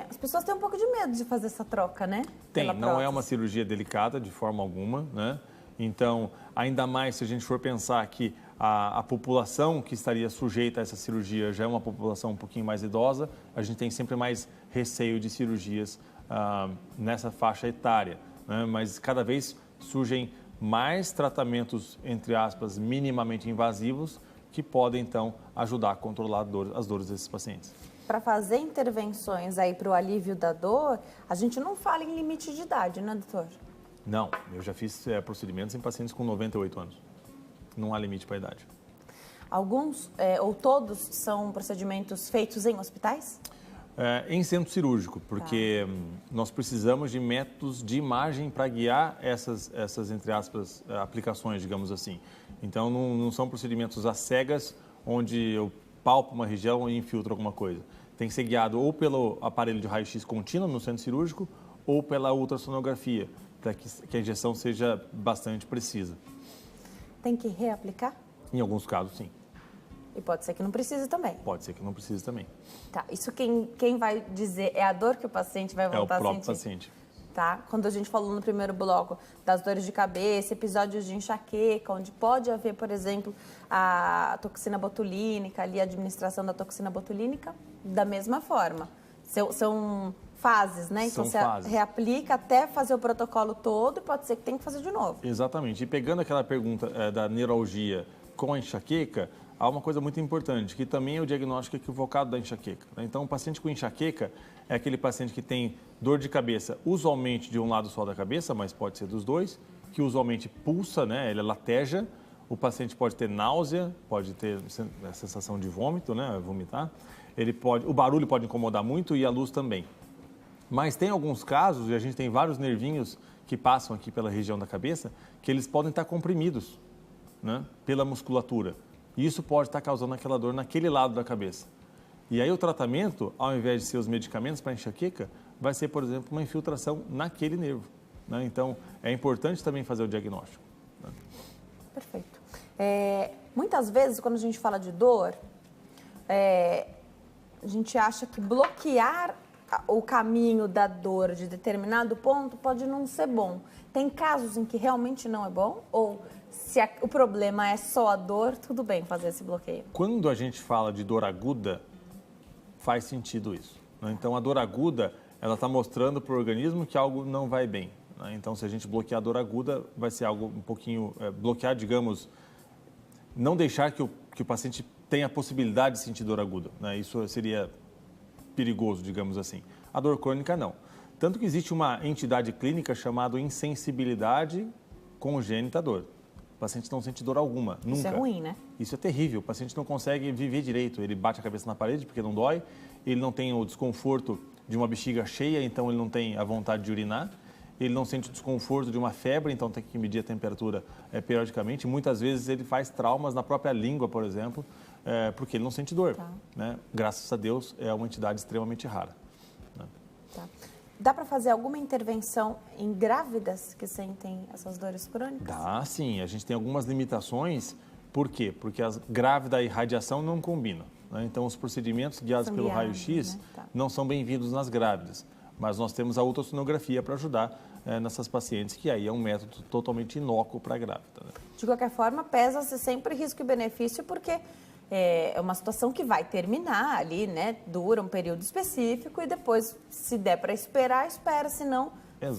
As pessoas têm um pouco de medo de fazer essa troca, né? Tem, não é uma cirurgia delicada de forma alguma, né? Então, ainda mais se a gente for pensar que a população que estaria sujeita a essa cirurgia já é uma população um pouquinho mais idosa, a gente tem sempre mais receio de cirurgias nessa faixa etária, né? Mas cada vez surgem mais tratamentos, entre aspas, minimamente invasivos, que podem, então, ajudar a controlar as dores desses pacientes. Para fazer intervenções aí para o alívio da dor, a gente não fala em limite de idade, né, doutor? Não, eu já fiz procedimentos em pacientes com 98 anos. Não há limite para a idade. Alguns ou todos são procedimentos feitos em hospitais? Em centro cirúrgico, porque nós precisamos de métodos de imagem para guiar essas, entre aspas, aplicações, digamos assim. Então, não são procedimentos às cegas, onde eu palpo uma região e infiltro alguma coisa. Tem que ser guiado ou pelo aparelho de raio-x contínuo no centro cirúrgico ou pela ultrassonografia, para que a injeção seja bastante precisa. Tem que reaplicar? Em alguns casos, sim. E pode ser que não precise também. Pode ser que não precise também. Tá, isso quem vai dizer é a dor que o paciente vai voltar a sentir? É o próprio paciente. Tá? Quando a gente falou no primeiro bloco das dores de cabeça, episódios de enxaqueca, onde pode haver, por exemplo, a toxina botulínica, ali a administração da toxina botulínica, da mesma forma. São fases, né? Então você reaplica até fazer o protocolo todo e pode ser que tenha que fazer de novo. Exatamente. E pegando aquela pergunta da neuralgia com a enxaqueca, há uma coisa muito importante, que também é o diagnóstico equivocado da enxaqueca. Então, o paciente com enxaqueca é aquele paciente que tem dor de cabeça, usualmente de um lado só da cabeça, mas pode ser dos dois, que usualmente pulsa, né? Ele lateja. O paciente pode ter náusea, pode ter a sensação de vômito, né? Vomitar. O barulho pode incomodar muito e a luz também. Mas tem alguns casos, e a gente tem vários nervinhos que passam aqui pela região da cabeça, que eles podem estar comprimidos, né? Pela musculatura. E isso pode estar causando aquela dor naquele lado da cabeça. E aí o tratamento, ao invés de ser os medicamentos para enxaqueca, vai ser, por exemplo, uma infiltração naquele nervo, né? Então, é importante também fazer o diagnóstico, né? Perfeito. Muitas vezes, quando a gente fala de dor, a gente acha que bloquear o caminho da dor de determinado ponto pode não ser bom. Tem casos em que realmente não é bom? Ou se o problema é só a dor, tudo bem fazer esse bloqueio? Quando a gente fala de dor aguda, faz sentido isso, né? Então, a dor aguda, ela está mostrando para o organismo que algo não vai bem. né? Então, se a gente bloquear a dor aguda, vai ser algo um pouquinho... bloquear, digamos, não deixar que o paciente tenha a possibilidade de sentir dor aguda, né? Isso seria perigoso, digamos assim. A dor crônica, não. Tanto que existe uma entidade clínica chamada insensibilidade congênita à dor. O paciente não sente dor alguma, nunca. Isso é ruim, né? Isso é terrível. O paciente não consegue viver direito. Ele bate a cabeça na parede porque não dói. Ele não tem o desconforto de uma bexiga cheia, então ele não tem a vontade de urinar. Ele não sente o desconforto de uma febre, então tem que medir a temperatura periodicamente. Muitas vezes ele faz traumas na própria língua, por exemplo, porque ele não sente dor. Tá. Né? Graças a Deus, é uma entidade extremamente rara. Né? Tá. Dá para fazer alguma intervenção em grávidas que sentem essas dores crônicas? Dá, sim. A gente tem algumas limitações. Por quê? Porque a grávida e radiação não combinam, né? Então, os procedimentos guiados pelo raio-x, né? Tá. não são bem-vindos nas grávidas. Mas nós temos a ultrassonografia para ajudar nessas pacientes, que aí é um método totalmente inócuo para a grávida. Né? De qualquer forma, pesa-se sempre risco e benefício, porque é uma situação que vai terminar ali, né? Dura um período específico e depois, se der para esperar, espera, se não,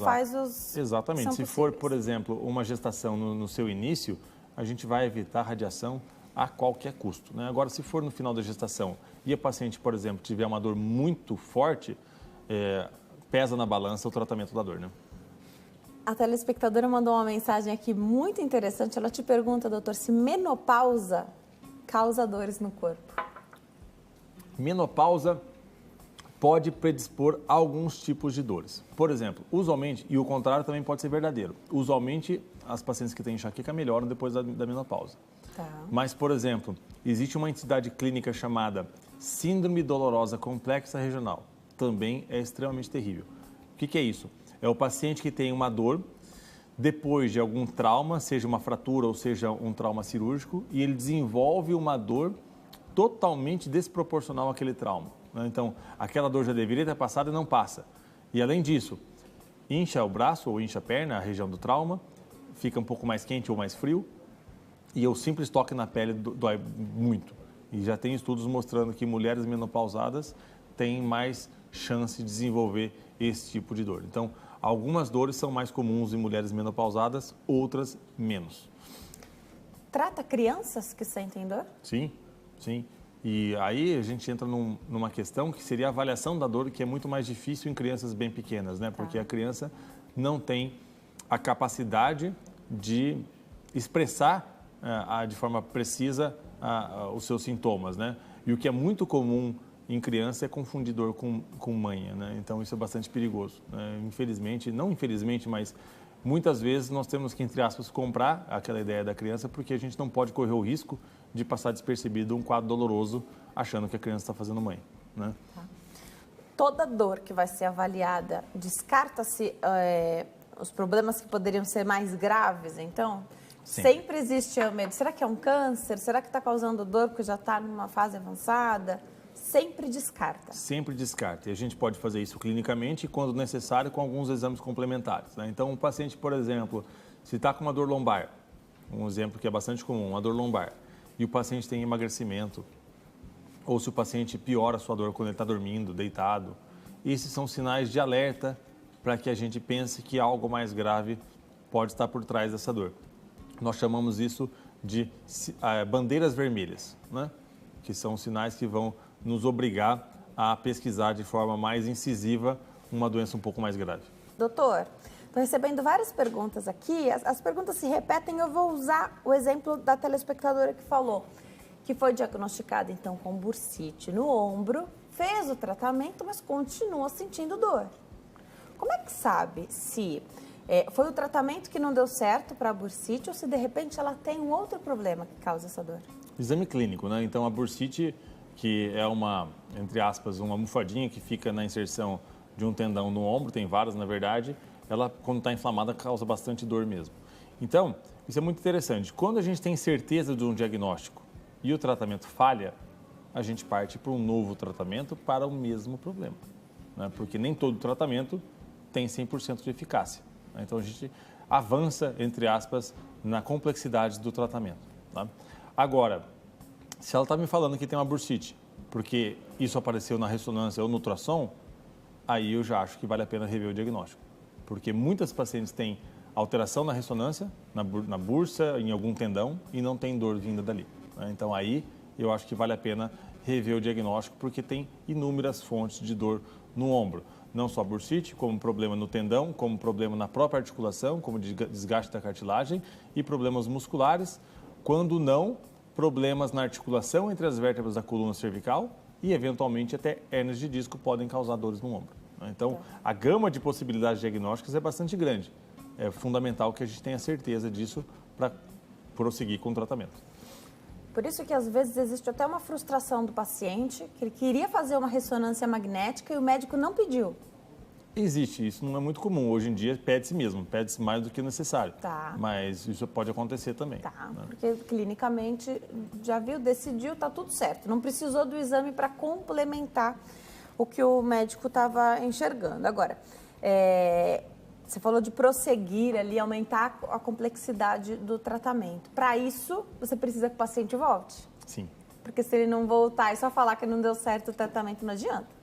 faz os... Exatamente. Se for, por exemplo, uma gestação no seu início, a gente vai evitar radiação a qualquer custo, né? Agora, se for no final da gestação e a paciente, por exemplo, tiver uma dor muito forte, pesa na balança o tratamento da dor, né? A telespectadora mandou uma mensagem aqui muito interessante. Ela te pergunta, doutor, se menopausa causa dores no corpo. Menopausa pode predispor a alguns tipos de dores. Por exemplo, usualmente, e o contrário também pode ser verdadeiro, usualmente as pacientes que têm enxaqueca melhoram depois da menopausa. Tá. Mas, por exemplo, existe uma entidade clínica chamada Síndrome Dolorosa Complexa Regional. Também é extremamente terrível. O que é isso? É o paciente que tem uma dor depois de algum trauma, seja uma fratura ou seja um trauma cirúrgico, e ele desenvolve uma dor totalmente desproporcional àquele trauma, né? Então, aquela dor já deveria ter passado e não passa. E, além disso, incha o braço ou incha a perna, a região do trauma, fica um pouco mais quente ou mais frio, e o simples toque na pele dói muito. E já tem estudos mostrando que mulheres menopausadas têm mais chance de desenvolver esse tipo de dor. Então, algumas dores são mais comuns em mulheres menopausadas, outras menos. Trata crianças que sentem dor? Sim, sim. E aí a gente entra numa questão que seria a avaliação da dor, que é muito mais difícil em crianças bem pequenas, né? Porque a criança não tem a capacidade de expressar de forma precisa os seus sintomas, né? E o que é muito comum em criança é confundir dor com manha, né? Então isso é bastante perigoso, né? Infelizmente, não infelizmente, mas muitas vezes nós temos que, entre aspas, comprar aquela ideia da criança, porque a gente não pode correr o risco de passar despercebido um quadro doloroso achando que a criança está fazendo manha, né? Tá. Toda dor que vai ser avaliada, descarta-se os problemas que poderiam ser mais graves, então? Sempre existe o medo. Será que é um câncer? Será que está causando dor porque já está numa fase avançada? Sempre descarta. Sempre descarta. E a gente pode fazer isso clinicamente e, quando necessário, com alguns exames complementares, né? Então, um paciente, por exemplo, se está com uma dor lombar, um exemplo que é bastante comum, uma dor lombar, e o paciente tem emagrecimento, ou se o paciente piora a sua dor quando ele está dormindo, deitado, esses são sinais de alerta para que a gente pense que algo mais grave pode estar por trás dessa dor. Nós chamamos isso de bandeiras vermelhas, né? Que são sinais que vão nos obrigar a pesquisar de forma mais incisiva uma doença um pouco mais grave. Doutor, estou recebendo várias perguntas aqui, as perguntas se repetem, eu vou usar o exemplo da telespectadora que falou, que foi diagnosticada então com bursite no ombro, fez o tratamento, mas continua sentindo dor. Como é que sabe se foi o tratamento que não deu certo para a bursite ou se de repente ela tem um outro problema que causa essa dor? Exame clínico, né? Então a bursite, que é uma, entre aspas, uma almofadinha que fica na inserção de um tendão no ombro, tem várias na verdade, ela quando está inflamada causa bastante dor mesmo. Então, isso é muito interessante. Quando a gente tem certeza de um diagnóstico e o tratamento falha, a gente parte para um novo tratamento para o mesmo problema, né? Porque nem todo tratamento tem 100% de eficácia, né? Então a gente avança, entre aspas, na complexidade do tratamento, tá? Agora, se ela está me falando que tem uma bursite, porque isso apareceu na ressonância ou no ultrassom, aí eu já acho que vale a pena rever o diagnóstico. porque muitas pacientes têm alteração na ressonância, na bursa, em algum tendão, e não tem dor vinda dali. Né? Então, aí eu acho que vale a pena rever o diagnóstico, porque tem inúmeras fontes de dor no ombro. Não só bursite, como problema no tendão, como problema na própria articulação, como desgaste da cartilagem, e problemas musculares, quando não, problemas na articulação entre as vértebras da coluna cervical e, eventualmente, até hérnias de disco podem causar dores no ombro. Né? Então, a gama de possibilidades diagnósticas é bastante grande. É fundamental que a gente tenha certeza disso para prosseguir com o tratamento. Por isso que, às vezes, existe até uma frustração do paciente, que ele queria fazer uma ressonância magnética e o médico não pediu. Existe, isso não é muito comum. Hoje em dia, pede-se mesmo, pede-se mais do que necessário. Tá. Mas isso pode acontecer também. Tá, né? porque clinicamente já viu, decidiu, tá tudo certo. Não precisou do exame para complementar o que o médico estava enxergando. Agora, você falou de prosseguir ali, aumentar a complexidade do tratamento. Para isso, você precisa que o paciente volte? Sim. Porque se ele não voltar e só falar que não deu certo o tratamento, não adianta.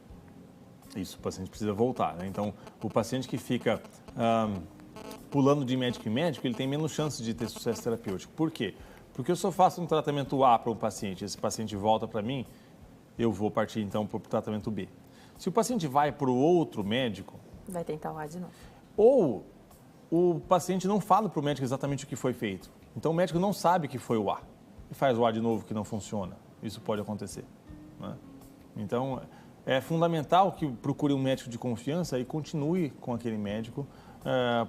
Isso, o paciente precisa voltar. Né? Então, o paciente que fica pulando de médico em médico, ele tem menos chance de ter sucesso terapêutico. Por quê? Porque se eu faço um tratamento A para um paciente, esse paciente volta para mim, eu vou partir então para o tratamento B. Se o paciente vai para o outro médico... Vai tentar o A de novo. Ou o paciente não fala para o médico exatamente o que foi feito. Então, o médico não sabe que foi o A e faz o A de novo que não funciona. Isso pode acontecer. Né? Então, é fundamental que procure um médico de confiança e continue com aquele médico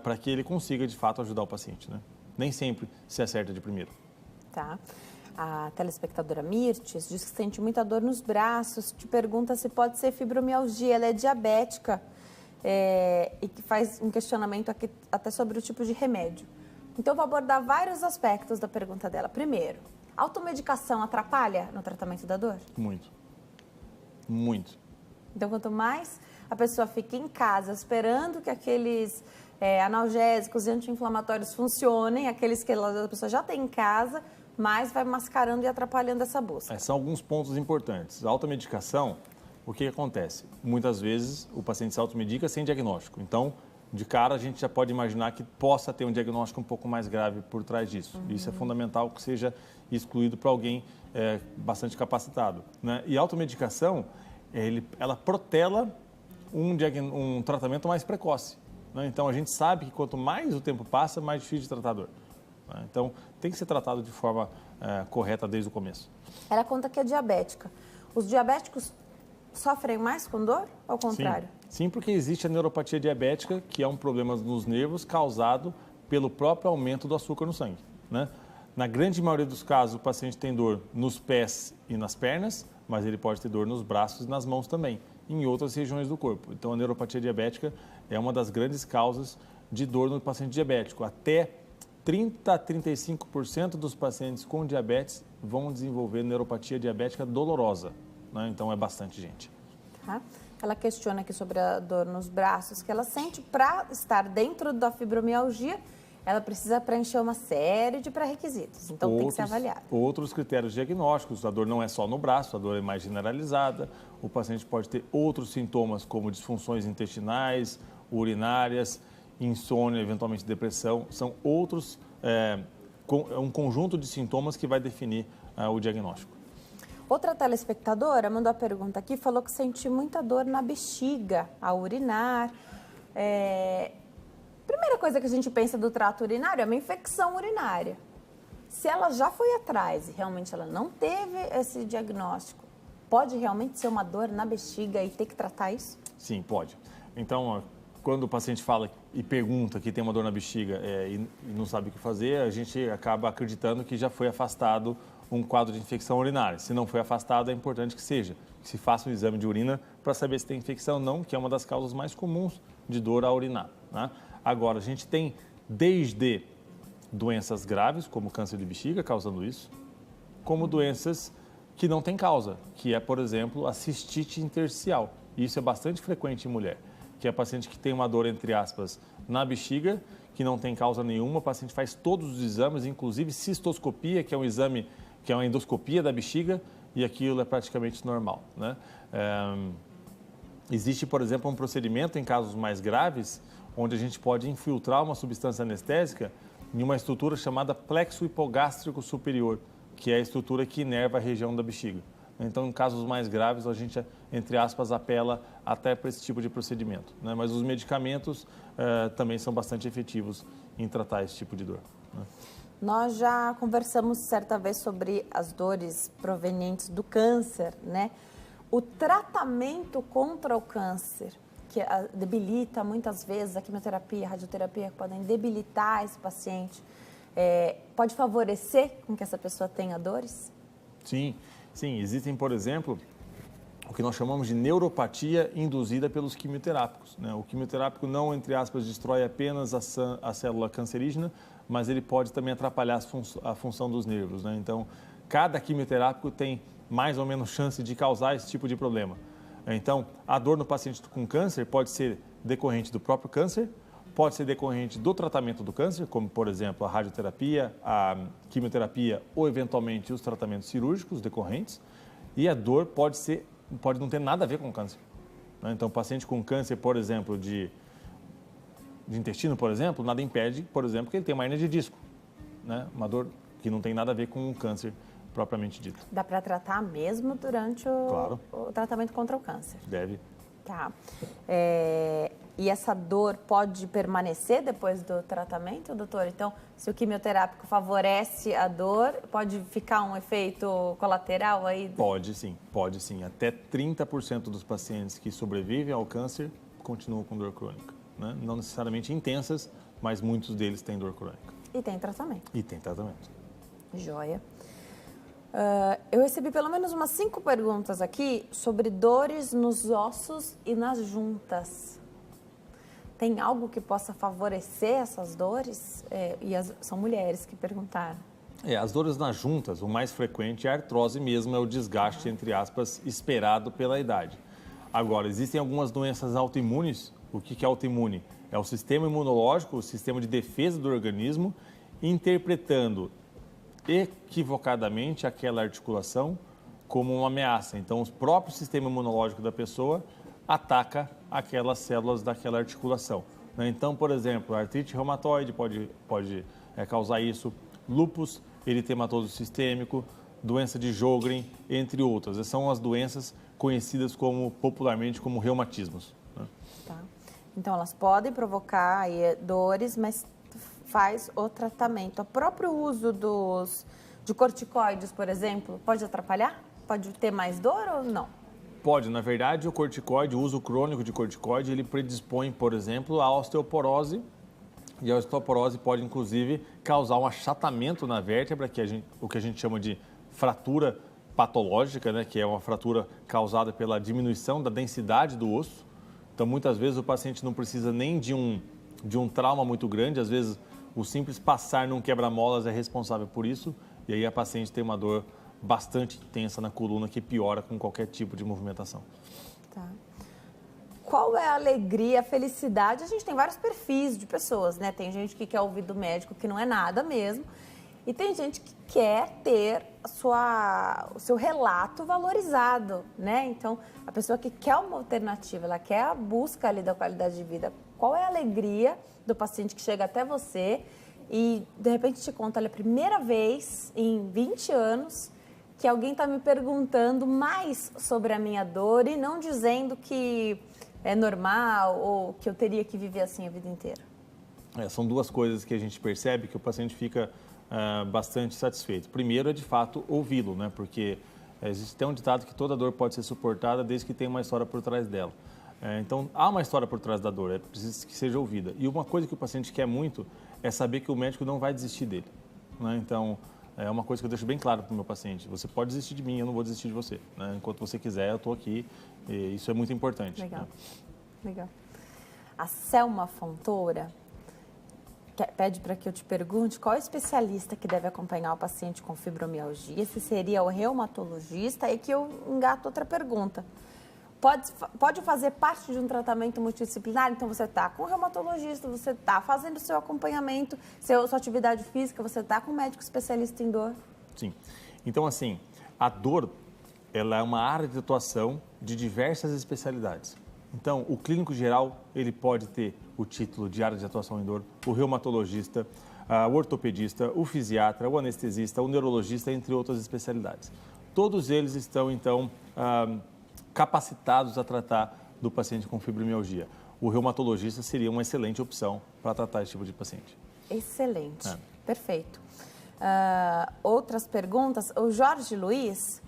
para que ele consiga, de fato, ajudar o paciente. Né? Nem sempre se acerta de primeiro. Tá. A telespectadora Mirtes diz que sente muita dor nos braços, te pergunta se pode ser fibromialgia. Ela é diabética. E que faz um questionamento aqui até sobre o tipo de remédio. Então, eu vou abordar vários aspectos da pergunta dela. Primeiro, automedicação atrapalha no tratamento da dor? Muito. Muito. Então, quanto mais a pessoa fica em casa esperando que aqueles analgésicos e anti-inflamatórios funcionem, aqueles que a pessoa já tem em casa, mais vai mascarando e atrapalhando essa busca. São alguns pontos importantes. A automedicação... O que acontece? Muitas vezes o paciente se automedica sem diagnóstico. Então, de cara, a gente já pode imaginar que possa ter um diagnóstico um pouco mais grave por trás disso. Uhum. Isso é fundamental que seja excluído para alguém bastante capacitado. Né? E a automedicação, ela protela um tratamento mais precoce. Né? Então, a gente sabe que quanto mais o tempo passa, mais difícil de tratar a dor. Né? Então, tem que ser tratado de forma correta desde o começo. Ela conta que é diabética. Os diabéticos sofrem mais com dor ou ao contrário? Sim, porque existe a neuropatia diabética, que é um problema nos nervos causado pelo próprio aumento do açúcar no sangue. Né? Na grande maioria dos casos, o paciente tem dor nos pés e nas pernas, mas ele pode ter dor nos braços e nas mãos também, em outras regiões do corpo. Então, a neuropatia diabética é uma das grandes causas de dor no paciente diabético. Até 30 a 35% dos pacientes com diabetes vão desenvolver neuropatia diabética dolorosa. Né? Então, é bastante gente. Tá. Ela questiona aqui sobre a dor nos braços, que ela sente para estar dentro da fibromialgia, ela precisa preencher uma série de pré-requisitos. Então, tem que ser avaliado. Outros critérios diagnósticos, a dor não é só no braço, a dor é mais generalizada. O paciente pode ter outros sintomas, como disfunções intestinais, urinárias, insônia, eventualmente depressão. São outros, um conjunto de sintomas que vai definir o diagnóstico. Outra telespectadora mandou a pergunta aqui, falou que sente muita dor na bexiga, ao urinar. Primeira coisa que a gente pensa do trato urinário é uma infecção urinária. Se ela já foi atrás e realmente ela não teve esse diagnóstico, pode realmente ser uma dor na bexiga e ter que tratar isso? Sim, pode. Então, quando o paciente fala e pergunta que tem uma dor na bexiga e não sabe o que fazer, a gente acaba acreditando que já foi afastado um quadro de infecção urinária. Se não foi afastado, é importante que se faça um exame de urina para saber se tem infecção ou não, que é uma das causas mais comuns de dor ao urinar. Né? Agora, a gente tem desde doenças graves, como câncer de bexiga, causando isso, como doenças que não têm causa, que é, por exemplo, a cistite intersticial. Isso é bastante frequente em mulher, que é a paciente que tem uma dor, entre aspas, na bexiga, que não tem causa nenhuma, o paciente faz todos os exames, inclusive cistoscopia, que é um exame, que é uma endoscopia da bexiga, e aquilo é praticamente normal. Né? Existe, por exemplo, um procedimento em casos mais graves, onde a gente pode infiltrar uma substância anestésica em uma estrutura chamada plexo hipogástrico superior, que é a estrutura que inerva a região da bexiga. Então, em casos mais graves, a gente, entre aspas, apela até para esse tipo de procedimento, né? Mas os medicamentos também são bastante efetivos em tratar esse tipo de dor, né? Nós já conversamos certa vez sobre as dores provenientes do câncer, né? O tratamento contra o câncer, que debilita muitas vezes a quimioterapia, a radioterapia, que podem debilitar esse paciente, pode favorecer com que essa pessoa tenha dores? Sim, sim. Existem, por exemplo, o que nós chamamos de neuropatia induzida pelos quimioterápicos, né? O quimioterápico não, entre aspas, destrói apenas a célula cancerígena, mas ele pode também atrapalhar a função dos nervos, né? Então, cada quimioterápico tem mais ou menos chance de causar esse tipo de problema. Então, a dor no paciente com câncer pode ser decorrente do próprio câncer, pode ser decorrente do tratamento do câncer, como, por exemplo, a radioterapia, a quimioterapia ou, eventualmente, os tratamentos cirúrgicos decorrentes. E a dor pode não ter nada a ver com o câncer, né? Então, o paciente com câncer, por exemplo, de intestino, por exemplo, nada impede, por exemplo, que ele tenha uma hernia de disco, né? Uma dor que não tem nada a ver com o câncer propriamente dito. Dá para tratar mesmo durante o tratamento contra o câncer? Deve. Tá. E essa dor pode permanecer depois do tratamento, doutor? Então, se o quimioterápico favorece a dor, pode ficar um efeito colateral aí? Pode sim. Até 30% dos pacientes que sobrevivem ao câncer continuam com dor crônica, né? Não necessariamente intensas, mas muitos deles têm dor crônica. E tem tratamento? E tem tratamento. Joia. Eu recebi pelo menos umas 5 perguntas aqui sobre dores nos ossos e nas juntas. Tem algo que possa favorecer essas dores? São mulheres que perguntaram. As dores nas juntas, o mais frequente é a artrose mesmo, é o desgaste, entre aspas, esperado pela idade. Agora, existem algumas doenças autoimunes. O que é autoimune? É o sistema imunológico, o sistema de defesa do organismo, interpretando equivocadamente aquela articulação como uma ameaça. Então, o próprio sistema imunológico da pessoa ataca aquelas células daquela articulação, né? Então, por exemplo, a artrite reumatoide pode causar isso, lúpus eritematoso sistêmico, doença de Sjögren, entre outras. Essas são as doenças conhecidas popularmente como reumatismos, né? Tá. Então, elas podem provocar aí dores, mas faz o tratamento. O próprio uso de corticoides, por exemplo, pode atrapalhar? Pode ter mais dor ou não? Pode. Na verdade, o corticoide, o uso crônico de corticoide, ele predispõe, por exemplo, à osteoporose. E a osteoporose pode, inclusive, causar um achatamento na vértebra, o que a gente chama de fratura patológica, né? Que é uma fratura causada pela diminuição da densidade do osso. Então, muitas vezes, o paciente não precisa nem de um trauma muito grande. Às vezes, o simples passar num quebra-molas é responsável por isso. E aí, a paciente tem uma dor bastante intensa na coluna que piora com qualquer tipo de movimentação. Tá. Qual é a alegria, a felicidade? A gente tem vários perfis de pessoas, né? Tem gente que quer ouvir do médico que não é nada mesmo. E tem gente que quer ter o seu relato valorizado, né? Então, a pessoa que quer uma alternativa, ela quer a busca ali da qualidade de vida. Qual é a alegria do paciente que chega até você e, de repente, te conta, olha, a primeira vez em 20 anos que alguém está me perguntando mais sobre a minha dor e não dizendo que é normal ou que eu teria que viver assim a vida inteira? São duas coisas que a gente percebe que o paciente fica bastante satisfeito. Primeiro é, de fato, ouvi-lo, né? Porque existe até um ditado que toda dor pode ser suportada desde que tenha uma história por trás dela. Então, há uma história por trás da dor, é preciso que seja ouvida. E uma coisa que o paciente quer muito é saber que o médico não vai desistir dele, né? Então, é uma coisa que eu deixo bem claro para o meu paciente. Você pode desistir de mim, eu não vou desistir de você, né? Enquanto você quiser, eu estou aqui. E isso é muito importante. Legal, né? Legal. A Selma Fontoura pede para que eu te pergunte qual é o especialista que deve acompanhar o paciente com fibromialgia, se seria o reumatologista, e que eu engato outra pergunta. Pode fazer parte de um tratamento multidisciplinar? Então, você está com o reumatologista, você está fazendo o seu acompanhamento, sua atividade física, você está com um médico especialista em dor? Sim. Então, assim, a dor, ela é uma área de atuação de diversas especialidades. Então, o clínico geral, ele pode ter o título de área de atuação em dor, o reumatologista, o ortopedista, o fisiatra, o anestesista, o neurologista, entre outras especialidades. Todos eles estão, então, capacitados a tratar do paciente com fibromialgia. O reumatologista seria uma excelente opção para tratar esse tipo de paciente. Excelente, perfeito. Outras perguntas, o Jorge Luiz,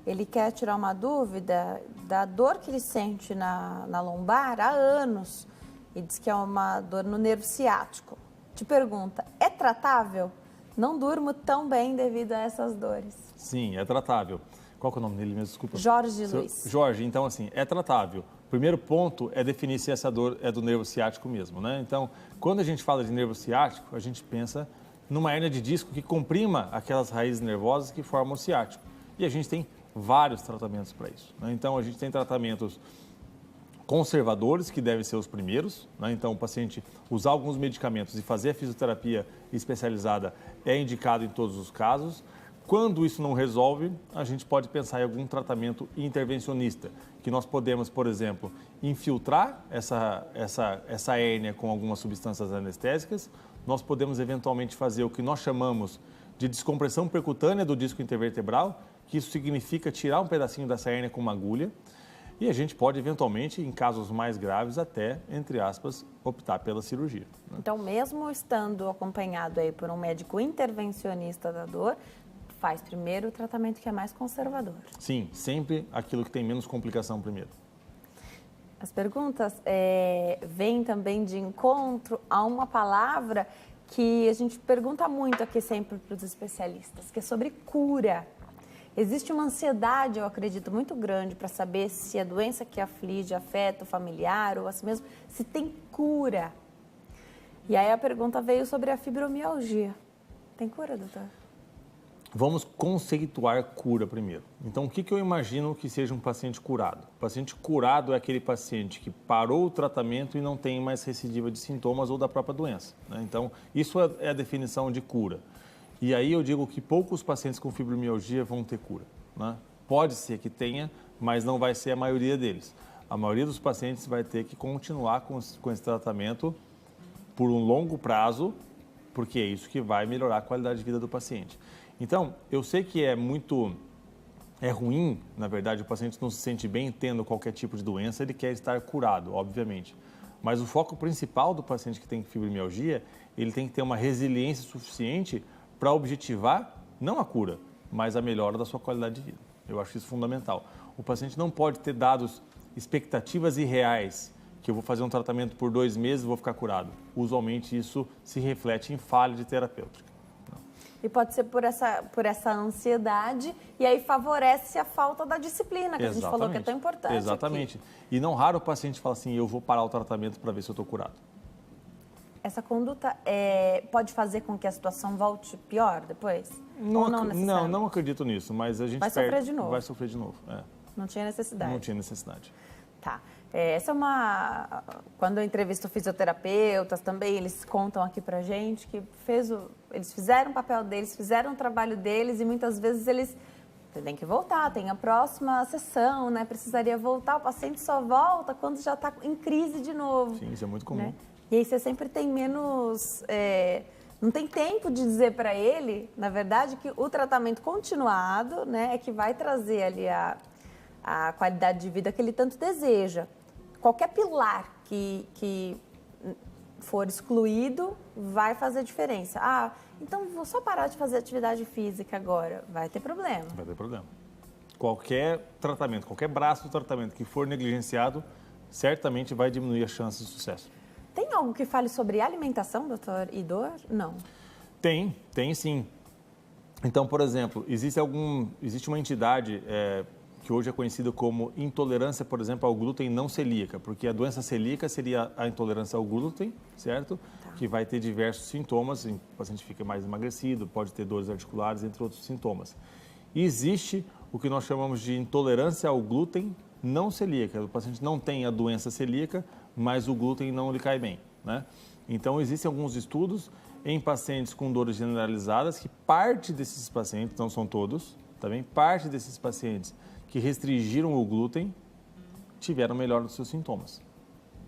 ele quer tirar uma dúvida da dor que ele sente na lombar há anos e diz que é uma dor no nervo ciático. Te pergunta, é tratável? Não durmo tão bem devido a essas dores. Sim, é tratável. Qual que é o nome dele mesmo? Desculpa. Jorge Luiz. Jorge, então assim, é tratável. O primeiro ponto é definir se essa dor é do nervo ciático mesmo, né? Então, quando a gente fala de nervo ciático, a gente pensa numa hérnia de disco que comprima aquelas raízes nervosas que formam o ciático. E a gente tem vários tratamentos para isso, né? Então, a gente tem tratamentos conservadores, que devem ser os primeiros, né? Então, o paciente usar alguns medicamentos e fazer a fisioterapia especializada é indicado em todos os casos. Quando isso não resolve, a gente pode pensar em algum tratamento intervencionista, que nós podemos, por exemplo, infiltrar essa hérnia com algumas substâncias anestésicas. Nós podemos, eventualmente, fazer o que nós chamamos de descompressão percutânea do disco intervertebral, que isso significa tirar um pedacinho dessa hérnia com uma agulha. E a gente pode, eventualmente, em casos mais graves, até, entre aspas, optar pela cirurgia, né? Então, mesmo estando acompanhado aí por um médico intervencionista da dor, faz primeiro o tratamento que é mais conservador. Sim, sempre aquilo que tem menos complicação primeiro. As perguntas vêm também de encontro a uma palavra que a gente pergunta muito aqui sempre para os especialistas, que é sobre cura. Existe uma ansiedade, eu acredito, muito grande para saber se a doença que aflige afeta o familiar ou assim mesmo, se tem cura. E aí a pergunta veio sobre a fibromialgia. Tem cura, doutor? Vamos conceituar cura primeiro. Então, o que eu imagino que seja um paciente curado? O paciente curado é aquele paciente que parou o tratamento e não tem mais recidiva de sintomas ou da própria doença, né? Então, isso é a definição de cura. E aí eu digo que poucos pacientes com fibromialgia vão ter cura, né? Pode ser que tenha, mas não vai ser a maioria deles. A maioria dos pacientes vai ter que continuar com esse tratamento por um longo prazo, porque é isso que vai melhorar a qualidade de vida do paciente. Então, eu sei que é ruim, na verdade, o paciente não se sente bem tendo qualquer tipo de doença, ele quer estar curado, obviamente. Mas o foco principal do paciente que tem fibromialgia, ele tem que ter uma resiliência suficiente para objetivar, não a cura, mas a melhora da sua qualidade de vida. Eu acho isso fundamental. O paciente não pode ter dados, expectativas irreais, que eu vou fazer um tratamento por 2 meses e vou ficar curado. Usualmente isso se reflete em falha de terapêutica. E pode ser por essa ansiedade, e aí favorece a falta da disciplina, que a gente falou que é tão importante. Exatamente. Aqui. E não raro o paciente fala assim, eu vou parar o tratamento para ver se eu estou curado. Essa conduta pode fazer com que a situação volte pior depois? Não acredito nisso, mas a gente vai sofrer de novo. Vai sofrer de novo, Não tinha necessidade. Não tinha necessidade. Tá. Essa é uma... Quando eu entrevisto fisioterapeutas também, eles contam aqui pra gente que eles fizeram o papel deles, fizeram o trabalho deles e muitas vezes eles têm que voltar, tem a próxima sessão, né? Precisaria voltar, o paciente só volta quando já está em crise de novo. Sim, isso é muito comum. Né? E aí você sempre tem menos... não tem tempo de dizer para ele, na verdade, que o tratamento continuado, né, é que vai trazer ali a qualidade de vida que ele tanto deseja. Qualquer pilar que for excluído vai fazer diferença. Então vou só parar de fazer atividade física agora. Vai ter problema. Vai ter problema. Qualquer tratamento, qualquer braço do tratamento que for negligenciado, certamente vai diminuir as chances de sucesso. Tem algo que fale sobre alimentação, doutor, e dor? Não. Tem sim. Então, por exemplo, existe uma entidade que hoje é conhecida como intolerância, por exemplo, ao glúten não celíaca, porque a doença celíaca seria a intolerância ao glúten, certo? Tá. Que vai ter diversos sintomas, o paciente fica mais emagrecido, pode ter dores articulares, entre outros sintomas. E existe o que nós chamamos de intolerância ao glúten não celíaca. O paciente não tem a doença celíaca, mas o glúten não lhe cai bem, né? Então, existem alguns estudos em pacientes com dores generalizadas, que parte desses pacientes, não são todos, também parte desses pacientes que restringiram o glúten, tiveram melhora dos seus sintomas.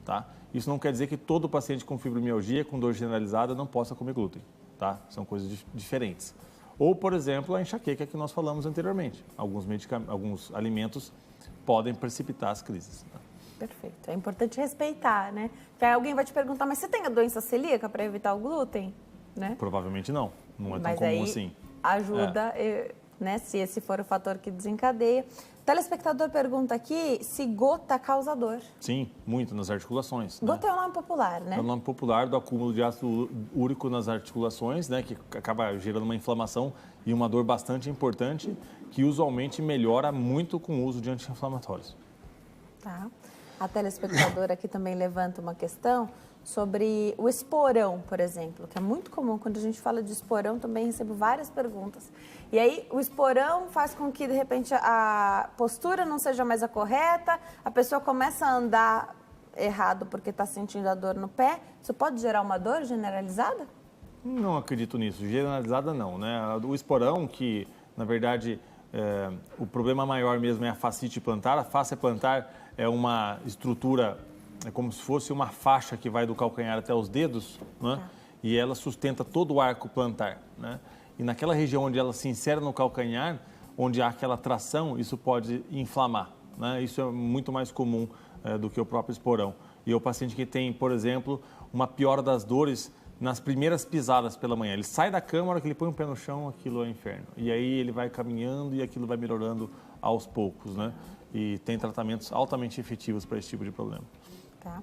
Tá? Isso não quer dizer que todo paciente com fibromialgia, com dor generalizada, não possa comer glúten. Tá? São coisas diferentes. Ou, por exemplo, a enxaqueca que nós falamos anteriormente. Alguns alimentos podem precipitar as crises. Tá? Perfeito. É importante respeitar, né? Porque aí alguém vai te perguntar, mas você tem a doença celíaca para evitar o glúten? Né? Provavelmente não. Não é tão mas comum aí assim. Ajuda, né? Se esse for o fator que desencadeia. O telespectador pergunta aqui se gota causa dor. Sim, muito nas articulações. Gota é o nome popular, né? É o nome popular do acúmulo de ácido úrico nas articulações, né? Que acaba gerando uma inflamação e uma dor bastante importante, que usualmente melhora muito com o uso de anti-inflamatórios. Tá. A telespectadora aqui também levanta uma questão sobre o esporão, por exemplo, que é muito comum. Quando a gente fala de esporão, também recebo várias perguntas. E aí, o esporão faz com que, de repente, a postura não seja mais a correta, a pessoa começa a andar errado porque está sentindo a dor no pé. Isso pode gerar uma dor generalizada? Não acredito nisso. Generalizada, não. Né? O esporão, que, na verdade, o problema maior mesmo é a fascite plantar. A face plantar é uma estrutura, é como se fosse uma faixa que vai do calcanhar até os dedos, né? E ela sustenta todo o arco plantar, né? E naquela região onde ela se insere no calcanhar, onde há aquela tração, isso pode inflamar, né? Isso é muito mais comum do que o próprio esporão. E o paciente que tem, por exemplo, uma piora das dores nas primeiras pisadas pela manhã. Ele sai da cama, a hora que ele põe o pé no chão, aquilo é um inferno. E aí ele vai caminhando e aquilo vai melhorando aos poucos, né? E tem tratamentos altamente efetivos para esse tipo de problema. Tá.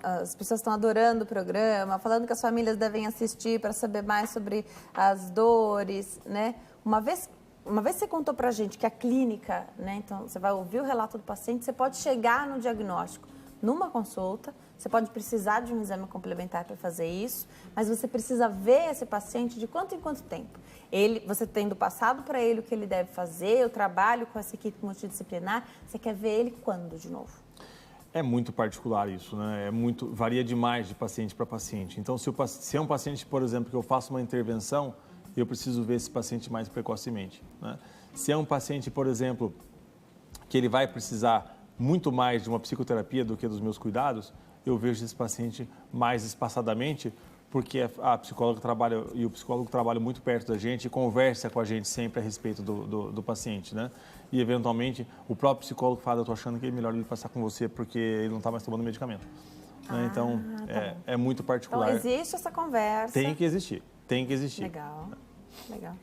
As pessoas estão adorando o programa, falando que as famílias devem assistir para saber mais sobre as dores, né? Uma vez você contou para a gente que a clínica, né? Então, você vai ouvir o relato do paciente, você pode chegar no diagnóstico numa consulta, você pode precisar de um exame complementar para fazer isso, mas você precisa ver esse paciente de quanto em quanto tempo. Você tendo passado para ele o que ele deve fazer, o trabalho com essa equipe multidisciplinar, você quer ver ele quando de novo? É muito particular isso, né? Varia demais de paciente para paciente. Então, se é um paciente, por exemplo, que eu faço uma intervenção, eu preciso ver esse paciente mais precocemente, né? Se é um paciente, por exemplo, que ele vai precisar muito mais de uma psicoterapia do que dos meus cuidados, eu vejo esse paciente mais espaçadamente, porque a psicóloga trabalha e o psicólogo trabalha muito perto da gente e conversa com a gente sempre a respeito do paciente, né? E, eventualmente, o próprio psicólogo fala, eu estou achando que é melhor ele passar com você porque ele não está mais tomando medicamento. Né? Então, é muito particular. Então, existe essa conversa. Tem que existir, tem que existir. Legal, legal.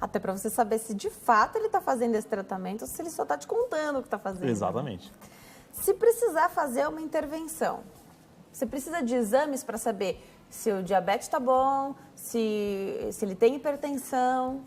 Até para você saber se de fato ele está fazendo esse tratamento ou se ele só está te contando o que está fazendo. Exatamente. Né? Se precisar fazer uma intervenção, você precisa de exames para saber se o diabetes está bom, se ele tem hipertensão?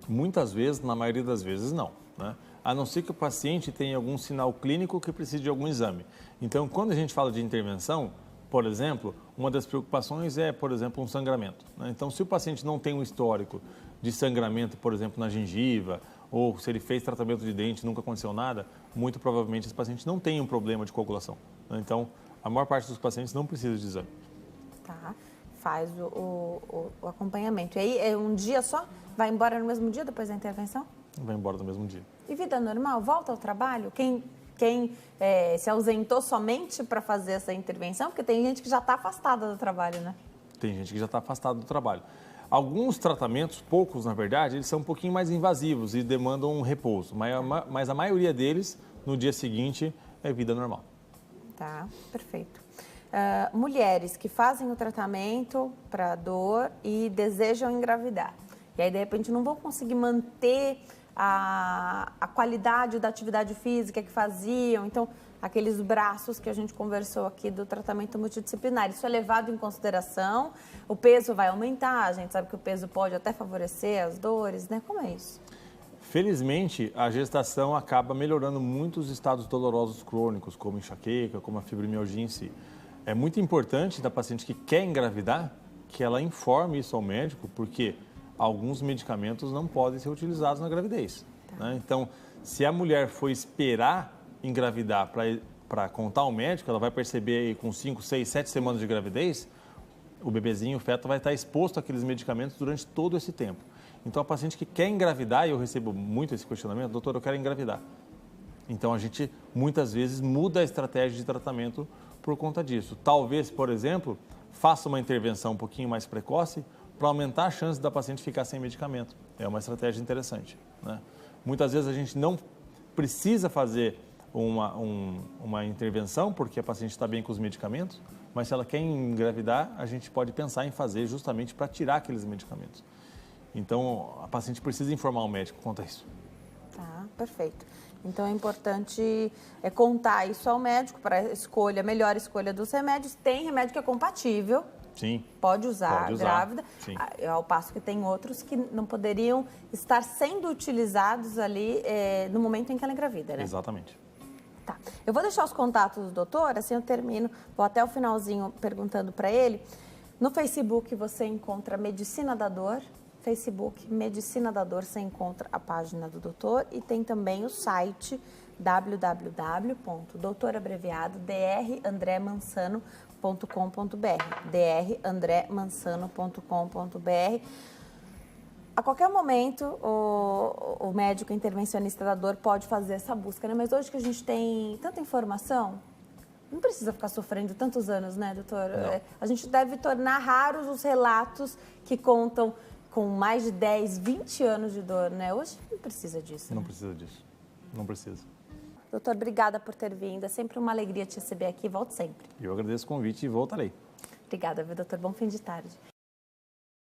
Muitas vezes, na maioria das vezes, não, né? A não ser que o paciente tenha algum sinal clínico que precise de algum exame. Então, quando a gente fala de intervenção, por exemplo, uma das preocupações é, por exemplo, um sangramento, né? Então, se o paciente não tem um histórico de sangramento, por exemplo, na gengiva, ou se ele fez tratamento de dente e nunca aconteceu nada, muito provavelmente esse paciente não tem um problema de coagulação, né? Então, a maior parte dos pacientes não precisa de exame. Tá, faz o acompanhamento. E aí, é um dia só? Vai embora no mesmo dia depois da intervenção? Vai embora no mesmo dia. E vida normal? Volta ao trabalho? Quem se ausentou somente para fazer essa intervenção? Porque tem gente que já está afastada do trabalho, né? Tem gente que já está afastada do trabalho. Alguns tratamentos, poucos na verdade, eles são um pouquinho mais invasivos e demandam um repouso. Mas a maioria deles, no dia seguinte, é vida normal. Tá, perfeito. Mulheres que fazem o tratamento para dor e desejam engravidar. E aí, de repente, não vão conseguir manter a qualidade da atividade física que faziam. Então, aqueles braços que a gente conversou aqui do tratamento multidisciplinar. Isso é levado em consideração. O peso vai aumentar. A gente sabe que o peso pode até favorecer as dores, né? Como é isso? Felizmente, a gestação acaba melhorando muitos estados dolorosos crônicos, como enxaqueca, como a fibromialgia em si. É muito importante da paciente que quer engravidar que ela informe isso ao médico, porque alguns medicamentos não podem ser utilizados na gravidez. Tá. Né? Então, se a mulher for esperar engravidar para contar ao médico, ela vai perceber aí, com 5, 6, 7 semanas de gravidez, o bebezinho, o feto vai estar exposto àqueles medicamentos durante todo esse tempo. Então, a paciente que quer engravidar, e eu recebo muito esse questionamento, doutor, eu quero engravidar. Então, a gente, muitas vezes, muda a estratégia de tratamento por conta disso. Talvez, por exemplo, faça uma intervenção um pouquinho mais precoce para aumentar a chance da paciente ficar sem medicamento. É uma estratégia interessante, né? Muitas vezes a gente não precisa fazer uma intervenção porque a paciente está bem com os medicamentos, mas se ela quer engravidar, a gente pode pensar em fazer justamente para tirar aqueles medicamentos. Então, a paciente precisa informar o médico quanto a isso. Tá, perfeito. Então, é importante contar isso ao médico para a melhor escolha dos remédios. Tem remédio que é compatível. Sim. Pode usar grávida, sim. Ao passo que tem outros que não poderiam estar sendo utilizados ali no momento em que ela engravida, né? Exatamente. Tá. Eu vou deixar os contatos do doutor, assim eu termino, vou até o finalzinho perguntando para ele. No Facebook você encontra Medicina da Dor, Facebook Medicina da Dor, você encontra a página do doutor e tem também o site drandremansano.com.br. A qualquer momento, o médico intervencionista da dor pode fazer essa busca, né? Mas hoje que a gente tem tanta informação, não precisa ficar sofrendo tantos anos, né, doutor? A gente deve tornar raros os relatos que contam com mais de 10, 20 anos de dor, né? Hoje não precisa disso. Não precisa disso. Não precisa. Doutor, obrigada por ter vindo. É sempre uma alegria te receber aqui. Volte sempre. Eu agradeço o convite e voltarei. Obrigada, viu, doutor? Bom fim de tarde.